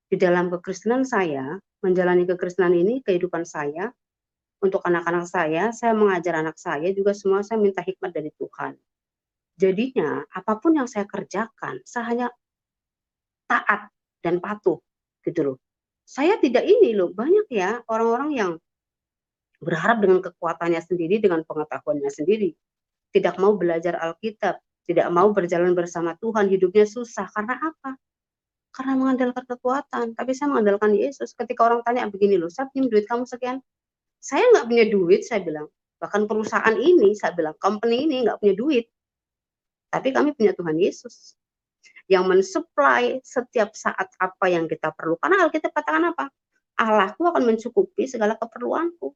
di dalam kekristenan saya, menjalani kekristenan ini, kehidupan saya, untuk anak-anak saya mengajar anak saya juga semua saya minta hikmat dari Tuhan. Jadinya apapun yang saya kerjakan, saya hanya taat dan patuh gitu loh. Saya tidak ini loh, banyak ya orang-orang yang berharap dengan kekuatannya sendiri, dengan pengetahuannya sendiri, tidak mau belajar Alkitab, tidak mau berjalan bersama Tuhan, hidupnya susah. Karena apa? karena mengandalkan kekuatan, tapi saya mengandalkan Yesus. Ketika orang tanya begini loh, saya pinjam duit kamu sekian, saya nggak punya duit, saya bilang. Bahkan perusahaan ini, saya bilang, company ini nggak punya duit. Tapi kami punya Tuhan Yesus yang mensuplai setiap saat apa yang kita perlu. Karena Alkitab katakan apa? Allahku akan mencukupi segala keperluanku.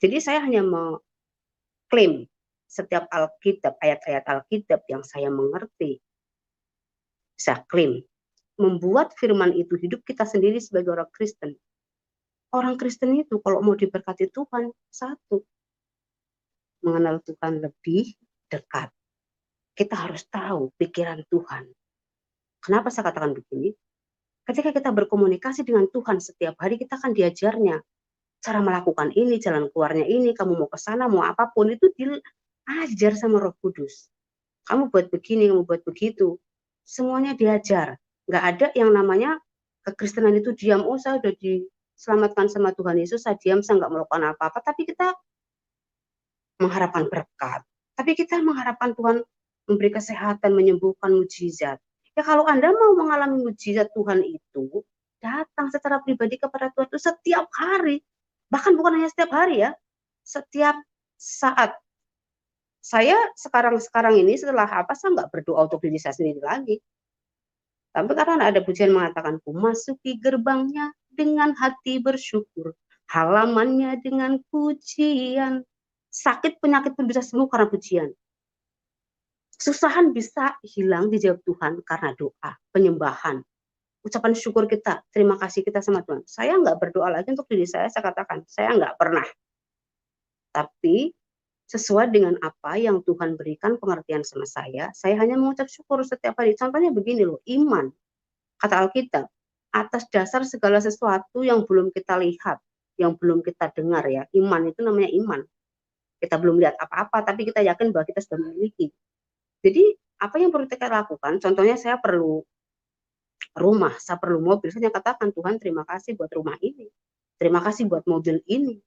Jadi saya hanya mengklaim setiap Alkitab, ayat-ayat Alkitab yang saya mengerti. Saya klaim. Membuat firman itu hidup kita sendiri sebagai orang Kristen. Orang Kristen itu kalau mau diberkati Tuhan, satu, mengenal Tuhan lebih dekat. Kita harus tahu pikiran Tuhan. Kenapa saya katakan begini? Ketika kita berkomunikasi dengan Tuhan setiap hari, kita akan diajarnya cara melakukan ini, jalan keluarnya ini, kamu mau ke sana, mau apapun, itu diajar sama Roh Kudus. Kamu buat begini, kamu buat begitu. Semuanya diajar. Nggak ada yang namanya kekristenan itu diam, oh saya udah diselamatkan sama Tuhan Yesus, saya diam, saya nggak melakukan apa-apa. Tapi kita mengharapkan berkat. Tapi kita mengharapkan Tuhan memberi kesehatan, menyembuhkan, mujizat. Ya kalau Anda mau mengalami mujizat Tuhan itu, datang secara pribadi kepada Tuhan itu setiap hari. Bahkan bukan hanya setiap hari ya, setiap saat. Saya sekarang ini setelah apa, saya nggak berdoa untuk diri saya sendiri lagi. Tapi karena ada pujian mengatakan, masuki gerbangnya dengan hati bersyukur, halamannya dengan pujian. Sakit penyakit pun bisa sembuh karena pujian. Kesusahan bisa hilang dijawab Tuhan karena doa, penyembahan, ucapan syukur kita, terima kasih kita sama Tuhan. Saya nggak berdoa lagi untuk diri saya katakan, saya nggak pernah. Tapi sesuai dengan apa yang Tuhan berikan pengertian sama saya hanya mengucap syukur setiap hari. Contohnya begini loh, iman. Kata Alkitab, atas dasar segala sesuatu yang belum kita lihat, yang belum kita dengar ya, iman itu namanya iman. Kita belum lihat apa-apa, tapi kita yakin bahwa kita sudah memiliki. Jadi apa yang perlu kita lakukan? Contohnya saya perlu rumah, saya perlu mobil. Saya katakan, Tuhan terima kasih buat rumah ini. Terima kasih buat mobil ini.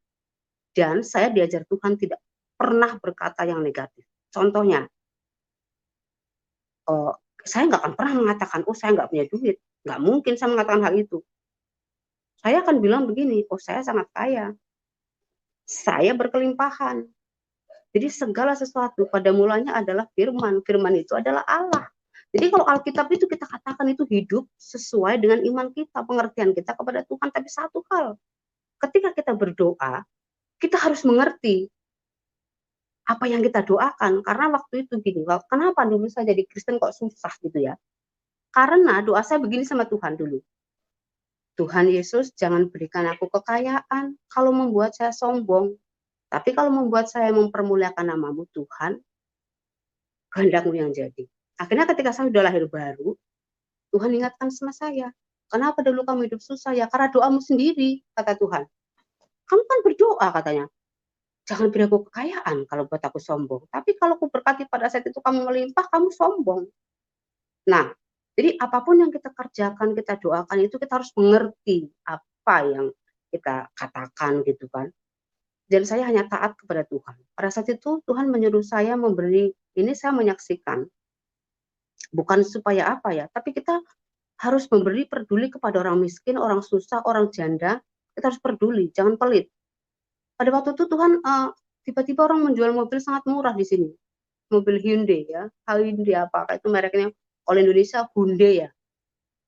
Dan saya diajar Tuhan tidak pernah berkata yang negatif. Contohnya, saya nggak akan pernah mengatakan, oh saya nggak punya duit. Nggak mungkin saya mengatakan hal itu. Saya akan bilang begini, oh saya sangat kaya. Saya berkelimpahan. Jadi segala sesuatu pada mulanya adalah firman. Firman itu adalah Allah. Jadi kalau Alkitab itu kita katakan itu hidup sesuai dengan iman kita, pengertian kita kepada Tuhan. Tapi satu hal, ketika kita berdoa, kita harus mengerti apa yang kita doakan. Karena waktu itu gini, kenapa dulu saya jadi Kristen kok susah gitu ya? Karena doa saya begini sama Tuhan dulu. Tuhan Yesus, jangan berikan aku kekayaan kalau membuat saya sombong. Tapi kalau membuat saya mempermuliakan namamu Tuhan, kehendakmu yang jadi. Akhirnya ketika saya sudah lahir baru, Tuhan ingatkan sama saya, kenapa dulu kamu hidup susah ya? Karena doamu sendiri, kata Tuhan. Kamu kan berdoa katanya, jangan beri aku kekayaan kalau buat aku sombong. Tapi kalau aku berkati pada saat itu kamu melimpah, kamu sombong. Nah, jadi apapun yang kita kerjakan, kita doakan itu kita harus mengerti apa yang kita katakan gitu kan. Dan saya hanya taat kepada Tuhan. Pada saat itu Tuhan menyuruh saya memberi, ini saya menyaksikan, bukan supaya apa ya, tapi kita harus memberi, peduli kepada orang miskin, orang susah, orang janda, kita harus peduli, jangan pelit. Pada waktu itu Tuhan tiba-tiba orang menjual mobil sangat murah di sini, mobil Hyundai ya, Hyundai apa itu mereknya, kalau Indonesia Hyundai ya.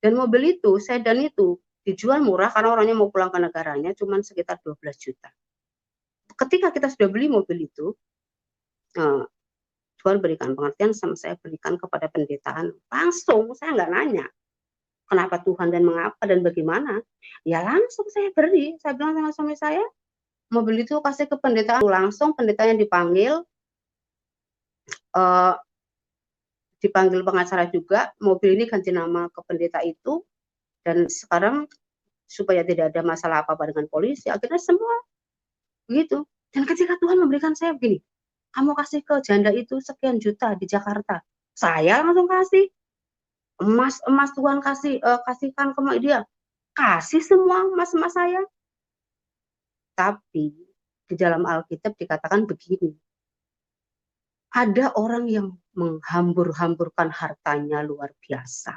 Dan mobil itu, sedan itu dijual murah karena orangnya mau pulang ke negaranya, cuma sekitar 12 juta. Ketika kita sudah beli mobil itu, Tuhan berikan pengertian sama saya, berikan kepada pendetaan. Langsung, saya nggak nanya. Kenapa Tuhan dan mengapa dan bagaimana? Ya langsung saya beri. Saya bilang sama suami saya, mobil itu kasih ke pendetaan. Langsung pendetanya dipanggil, dipanggil pengacara juga. Mobil ini ganti nama ke pendeta itu. Dan sekarang supaya tidak ada masalah apa-apa dengan polisi, akhirnya semua begitu. Dan ketika Tuhan memberikan saya begini, kamu kasih ke janda itu sekian juta di Jakarta. Saya langsung kasih. Emas Tuhan kasihkan ke dia. Kasih semua emas saya. Tapi di dalam Alkitab dikatakan begini. Ada orang yang menghambur-hamburkan hartanya luar biasa.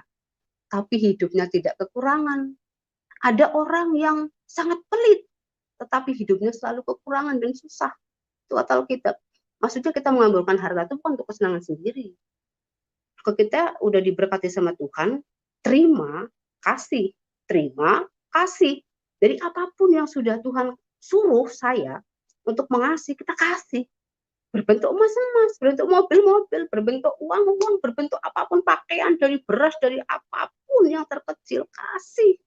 tapi hidupnya tidak kekurangan. Ada orang yang sangat pelit, tetapi hidupnya selalu kekurangan dan susah. Itu Alkitab. Maksudnya kita mengambilkan harta itu bukan untuk kesenangan sendiri. Kalau kita udah diberkati sama Tuhan, terima, kasih. Terima, kasih. Dari apapun yang sudah Tuhan suruh saya untuk mengasihi, kita kasih. Berbentuk emas-emas, berbentuk mobil-mobil, berbentuk uang-uang, berbentuk apapun, pakaian, dari beras, dari apapun yang terkecil, kasih.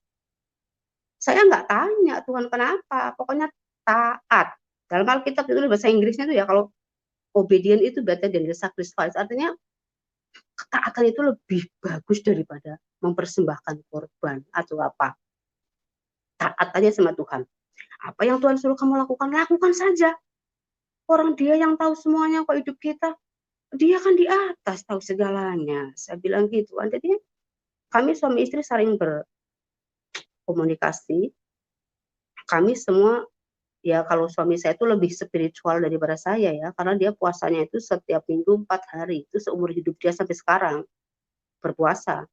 Saya nggak tanya Tuhan kenapa, pokoknya taat. Dalam Alkitab itu bahasa Inggrisnya itu ya, kalau obedient itu better than the sacrifice, artinya ketaatan itu lebih bagus daripada mempersembahkan korban atau apa. Taat aja sama Tuhan. Apa yang Tuhan suruh kamu lakukan, lakukan saja. Orang Dia yang tahu semuanya kok hidup kita. Dia kan di atas tahu segalanya. Saya bilang gitu. Jadi kami suami istri saling berkomunikasi. Kami semua, ya kalau suami saya itu lebih spiritual daripada saya ya, karena dia puasanya itu setiap minggu 4 hari. Itu seumur hidup dia sampai sekarang berpuasa.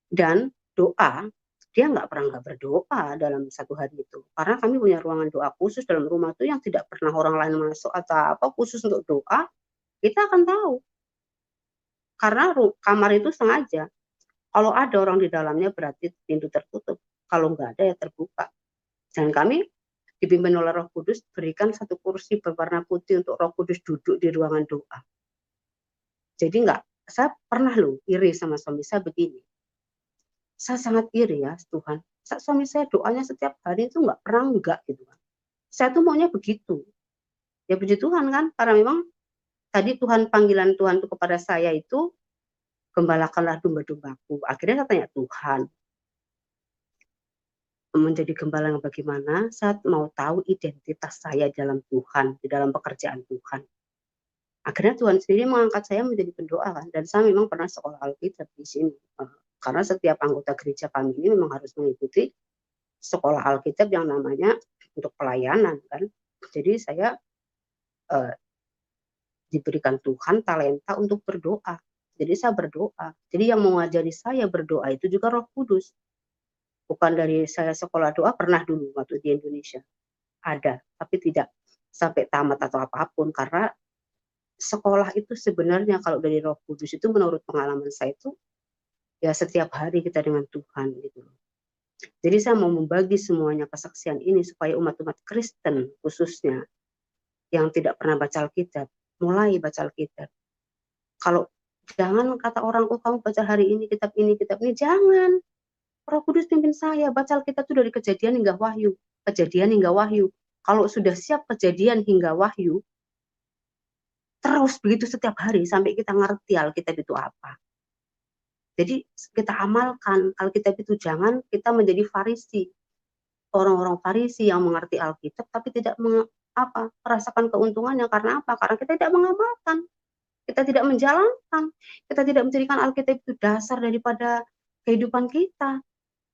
Dan doa, dia nggak pernah nggak berdoa dalam satu hari itu. Karena kami punya ruangan doa khusus dalam rumah itu yang tidak pernah orang lain masuk atau apa, khusus untuk doa, kita akan tahu. Karena kamar itu sengaja. Kalau ada orang di dalamnya berarti pintu tertutup. Kalau nggak ada ya terbuka. Dan kami dipimpin oleh Roh Kudus, berikan satu kursi berwarna putih untuk Roh Kudus duduk di ruangan doa. Jadi saya pernah loh iri sama suami saya begini. Saya sangat iri ya Tuhan. Suami saya doanya setiap hari itu nggak pernah enggak gitu kan. Saya tuh maunya begitu. Ya puji Tuhan kan, karena memang tadi panggilan Tuhan itu kepada saya itu, gembalakanlah domba-dombaku. Akhirnya saya tanya Tuhan, menjadi gembala yang bagaimana? Saya mau tahu identitas saya dalam Tuhan, di dalam pekerjaan Tuhan. Akhirnya Tuhan sendiri mengangkat saya menjadi pendoa kan, dan saya memang pernah sekolah Alkitab di sini. Karena setiap anggota gereja kami ini memang harus mengikuti sekolah Alkitab yang namanya untuk pelayanan kan. Jadi saya diberikan Tuhan talenta untuk berdoa. Jadi saya berdoa. Jadi yang mengajari saya berdoa itu juga Roh Kudus. Bukan dari saya sekolah doa, pernah dulu waktu di Indonesia. Ada, tapi tidak sampai tamat atau apapun. Karena sekolah itu sebenarnya kalau dari Roh Kudus itu menurut pengalaman saya itu ya setiap hari kita dengan Tuhan gitu. Jadi saya mau membagi semuanya kesaksian ini supaya umat-umat Kristen khususnya yang tidak pernah baca Alkitab, mulai baca Alkitab. Kalau jangan kata orang, oh kamu baca hari ini, kitab ini, jangan. Roh Kudus pimpin saya, baca Alkitab itu dari kejadian hingga wahyu. Kejadian hingga wahyu. Kalau sudah siap kejadian hingga wahyu, terus begitu setiap hari sampai kita ngerti Alkitab itu apa. Jadi kita amalkan Alkitab itu, jangan kita menjadi Farisi. Orang-orang Farisi yang mengerti Alkitab tapi tidak merasakan keuntungannya. Karena apa? Karena kita tidak mengamalkan. Kita tidak menjalankan. Kita tidak menjadikan Alkitab itu dasar daripada kehidupan kita.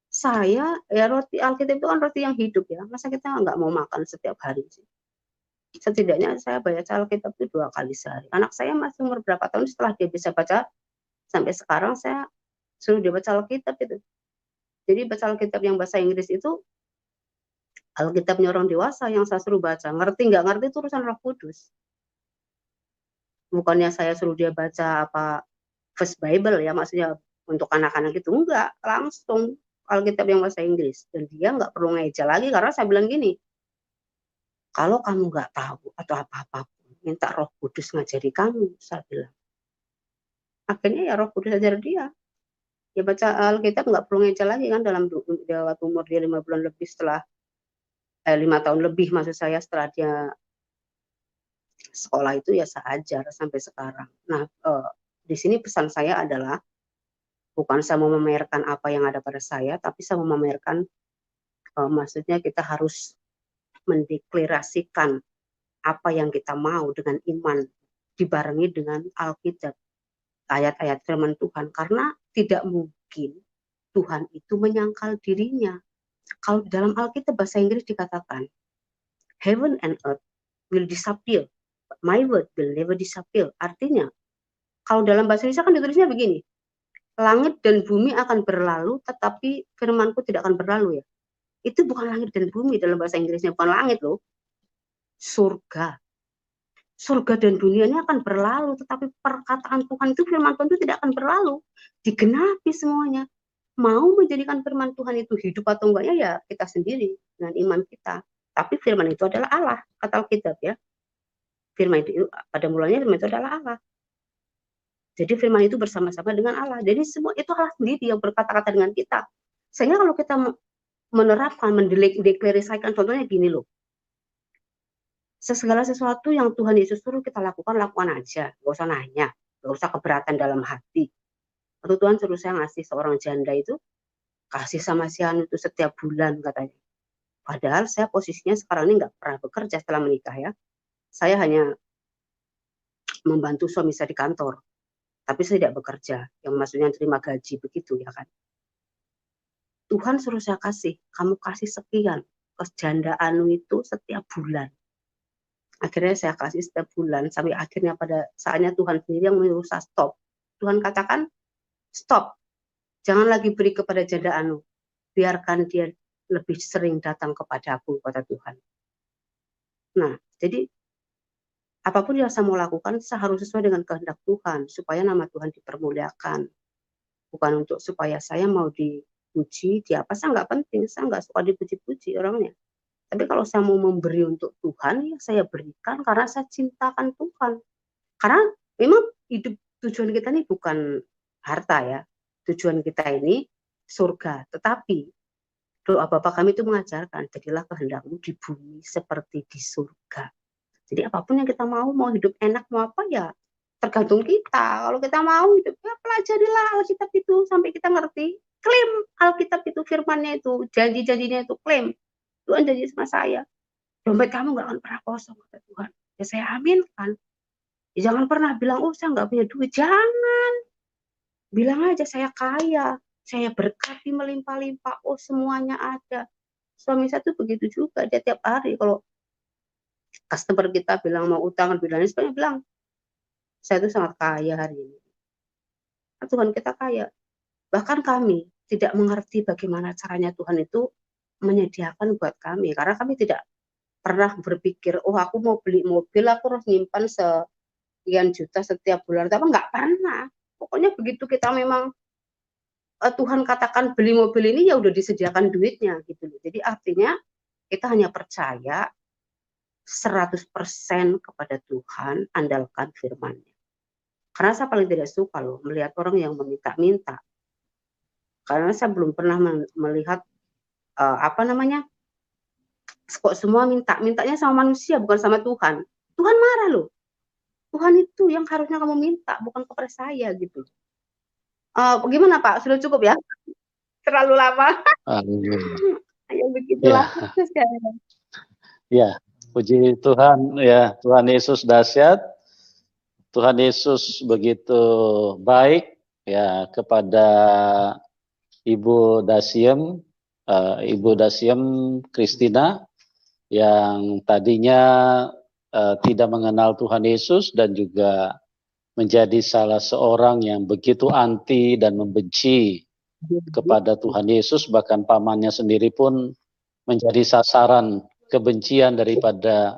Saya, ya roti Alkitab itu kan roti yang hidup ya. Masa kita nggak mau makan setiap hari sih? Setidaknya saya baca Alkitab itu 2 kali sehari. Anak saya masih umur berapa tahun, setelah dia bisa baca, sampai sekarang saya suruh dia baca Alkitab itu. Jadi baca Alkitab yang bahasa Inggris itu, Alkitabnya orang dewasa yang saya suruh baca. Ngerti nggak ngerti itu urusan Roh Kudus. Bukannya saya suruh dia baca First Bible ya, maksudnya untuk anak-anak itu. Enggak, langsung Alkitab yang bahasa Inggris. Dan dia nggak perlu ngeja lagi, karena saya bilang gini, kalau kamu nggak tahu atau apa-apapun, minta Roh Kudus ngajari kamu, saya bilang. Akhirnya ya Roh Kudus ajar dia. Ya baca Alkitab nggak perlu ngeja lagi kan, dalam waktu umur dia 5 bulan lebih, setelah 5 tahun lebih maksud saya, setelah dia sekolah itu ya saya ajar sampai sekarang. Nah, di sini pesan saya adalah bukan saya mau memamerkan apa yang ada pada saya, tapi saya mau memamerkan, maksudnya kita harus mendeklarasikan apa yang kita mau dengan iman, dibarengi dengan Alkitab, ayat-ayat firman Tuhan. Karena tidak mungkin Tuhan itu menyangkal dirinya. Kalau dalam Alkitab bahasa Inggris dikatakan, heaven and earth will disappear, but my word will never disappear. Artinya, kalau dalam bahasa Indonesia kan ditulisnya begini, langit dan bumi akan berlalu, tetapi firmanku tidak akan berlalu ya. Itu bukan langit dan bumi dalam bahasa Inggrisnya, bukan langit loh. Surga. Surga dan dunia ini akan berlalu, tetapi perkataan Tuhan itu, firman Tuhan itu tidak akan berlalu. Digenapi semuanya. Mau menjadikan firman Tuhan itu hidup atau enggaknya ya kita sendiri dengan iman kita. Tapi firman itu adalah Allah, kata Alkitab ya. Firman itu pada mulanya firman itu adalah Allah. Jadi firman itu bersama-sama dengan Allah. Jadi semua itu Allah sendiri yang berkata-kata dengan kita. Sehingga kalau kita menerapkan, mendeklarasikan, contohnya gini loh. Segala sesuatu yang Tuhan Yesus suruh kita lakukan, lakukan aja. Gak usah nanya, gak usah keberatan dalam hati. Waktu Tuhan suruh saya ngasih seorang janda itu, kasih sama si Anu itu setiap bulan katanya. Padahal saya posisinya sekarang ini nggak pernah bekerja setelah menikah ya. Saya hanya membantu suami saya di kantor. Tapi saya tidak bekerja, yang maksudnya terima gaji begitu ya kan. Tuhan suruh saya kasih, kamu kasih sekian ke janda Anu itu setiap bulan. Akhirnya saya kasih setiap bulan, sampai akhirnya pada saatnya Tuhan sendiri yang menyuruh saya stop. Tuhan katakan, stop, jangan lagi beri kepada janda Anu, biarkan dia lebih sering datang kepadaku, kata Tuhan. Nah, jadi apapun yang saya mau lakukan, saya harus sesuai dengan kehendak Tuhan, supaya nama Tuhan dipermuliakan. Bukan untuk supaya saya mau dipuji, di apa, saya nggak penting, saya nggak suka dipuji-puji orangnya. Tapi kalau saya mau memberi untuk Tuhan, ya saya berikan karena saya cintakan Tuhan. Karena memang hidup tujuan kita ini bukan harta ya. Tujuan kita ini surga. Tetapi doa Bapa kami itu mengajarkan, jadilah kehendakmu di bumi seperti di surga. Jadi apapun yang kita mau hidup enak, mau apa ya, tergantung kita. Kalau kita mau hidup, ya pelajarilah Alkitab itu sampai kita ngerti. Klaim Alkitab itu, firmannya itu, janji-janjinya itu, klaim. Tuhan janji sama saya, dompet kamu nggak akan pernah kosong, kata Tuhan. Ya saya aminkan. Ya, jangan pernah bilang, oh saya nggak punya duit. Jangan. Bilang aja saya kaya, saya berkati melimpah-limpah, oh semuanya ada. Suami saya tuh begitu juga, dia tiap hari kalau customer kita bilang mau utang, bilangnya sebenarnya bilang, saya tuh sangat kaya hari ini. Tuhan kita kaya. Bahkan kami tidak mengerti bagaimana caranya Tuhan itu menyediakan buat kami, karena kami tidak pernah berpikir, oh aku mau beli mobil, aku harus nyimpan sekian juta setiap bulan, tapi nggak pernah. Pokoknya begitu kita memang Tuhan katakan beli mobil ini, ya udah disediakan duitnya gitu loh. Jadi artinya kita hanya percaya 100% kepada Tuhan, andalkan firman-Nya. Karena saya paling tidak suka loh melihat orang yang meminta-minta. Karena saya belum pernah melihat kok semua mintanya sama manusia, bukan sama Tuhan. Tuhan marah loh. Tuhan itu yang harusnya kamu minta, bukan kepada saya gitu. Bagaimana Pak? Sudah cukup ya? Terlalu lama. Ya begitulah. Ya, puji Tuhan ya, Tuhan Yesus dahsyat. Tuhan Yesus begitu baik ya kepada Ibu Dasiem Kristina yang tadinya tidak mengenal Tuhan Yesus dan juga menjadi salah seorang yang begitu anti dan membenci kepada Tuhan Yesus, bahkan pamannya sendiri pun menjadi sasaran kebencian daripada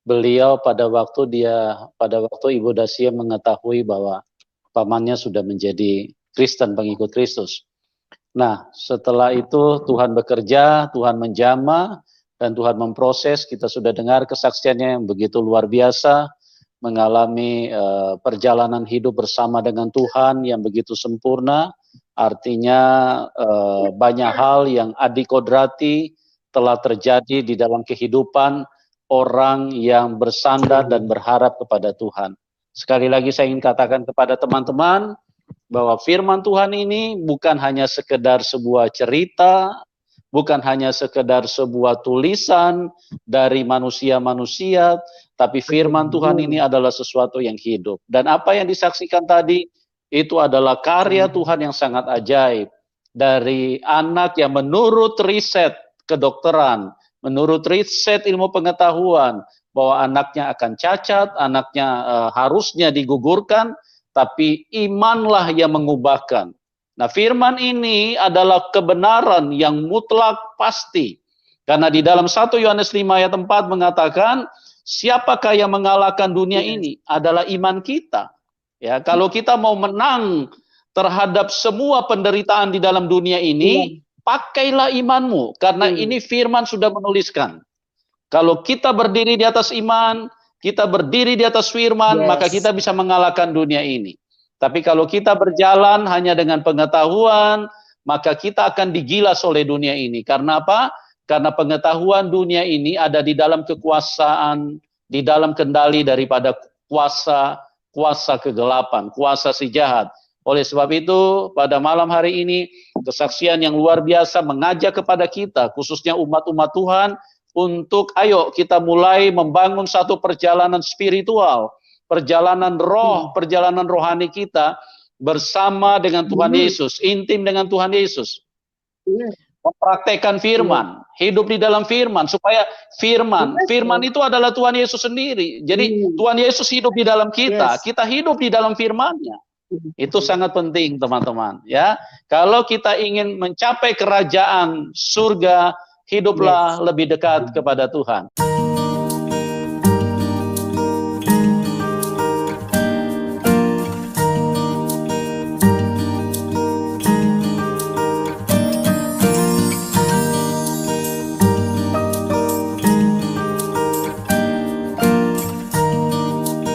beliau pada waktu Ibu Dasiem mengetahui bahwa pamannya sudah menjadi Kristen, pengikut Kristus. Nah, setelah itu Tuhan bekerja, Tuhan menjamah, dan Tuhan memproses. Kita sudah dengar kesaksiannya yang begitu luar biasa, mengalami perjalanan hidup bersama dengan Tuhan yang begitu sempurna. Artinya banyak hal yang adikodrati telah terjadi di dalam kehidupan orang yang bersandar dan berharap kepada Tuhan. Sekali lagi saya ingin katakan kepada teman-teman bahwa firman Tuhan ini bukan hanya sekedar sebuah cerita, bukan hanya sekedar sebuah tulisan dari manusia-manusia, tapi firman Tuhan ini adalah sesuatu yang hidup. Dan apa yang disaksikan tadi, itu adalah karya Tuhan yang sangat ajaib. Dari anak yang menurut riset kedokteran, menurut riset ilmu pengetahuan, bahwa anaknya akan cacat, anaknya harusnya digugurkan, tapi imanlah yang mengubahkan. Nah, firman ini adalah kebenaran yang mutlak pasti. Karena di dalam 1 Yohanes 5 ayat 4 mengatakan, siapakah yang mengalahkan dunia ini? Adalah iman kita. Ya, kalau kita mau menang terhadap semua penderitaan di dalam dunia ini, pakailah imanmu. Karena ini firman sudah menuliskan. Kalau kita berdiri di atas iman, kita berdiri di atas firman, maka kita bisa mengalahkan dunia ini. Tapi kalau kita berjalan hanya dengan pengetahuan, maka kita akan digilas oleh dunia ini. Karena apa? Karena pengetahuan dunia ini ada di dalam kekuasaan, di dalam kendali daripada kuasa kegelapan, kuasa si jahat. Oleh sebab itu, pada malam hari ini, kesaksian yang luar biasa mengajak kepada kita, khususnya umat-umat Tuhan, untuk ayo kita mulai membangun satu perjalanan spiritual, perjalanan roh, perjalanan rohani kita bersama dengan Tuhan Yesus, intim dengan Tuhan Yesus. Mempraktekkan firman, hidup di dalam firman, supaya firman itu adalah Tuhan Yesus sendiri. Jadi Tuhan Yesus hidup di dalam kita, kita hidup di dalam firman-Nya. Itu sangat penting, teman-teman, ya. Kalau kita ingin mencapai kerajaan surga, hiduplah lebih dekat kepada Tuhan.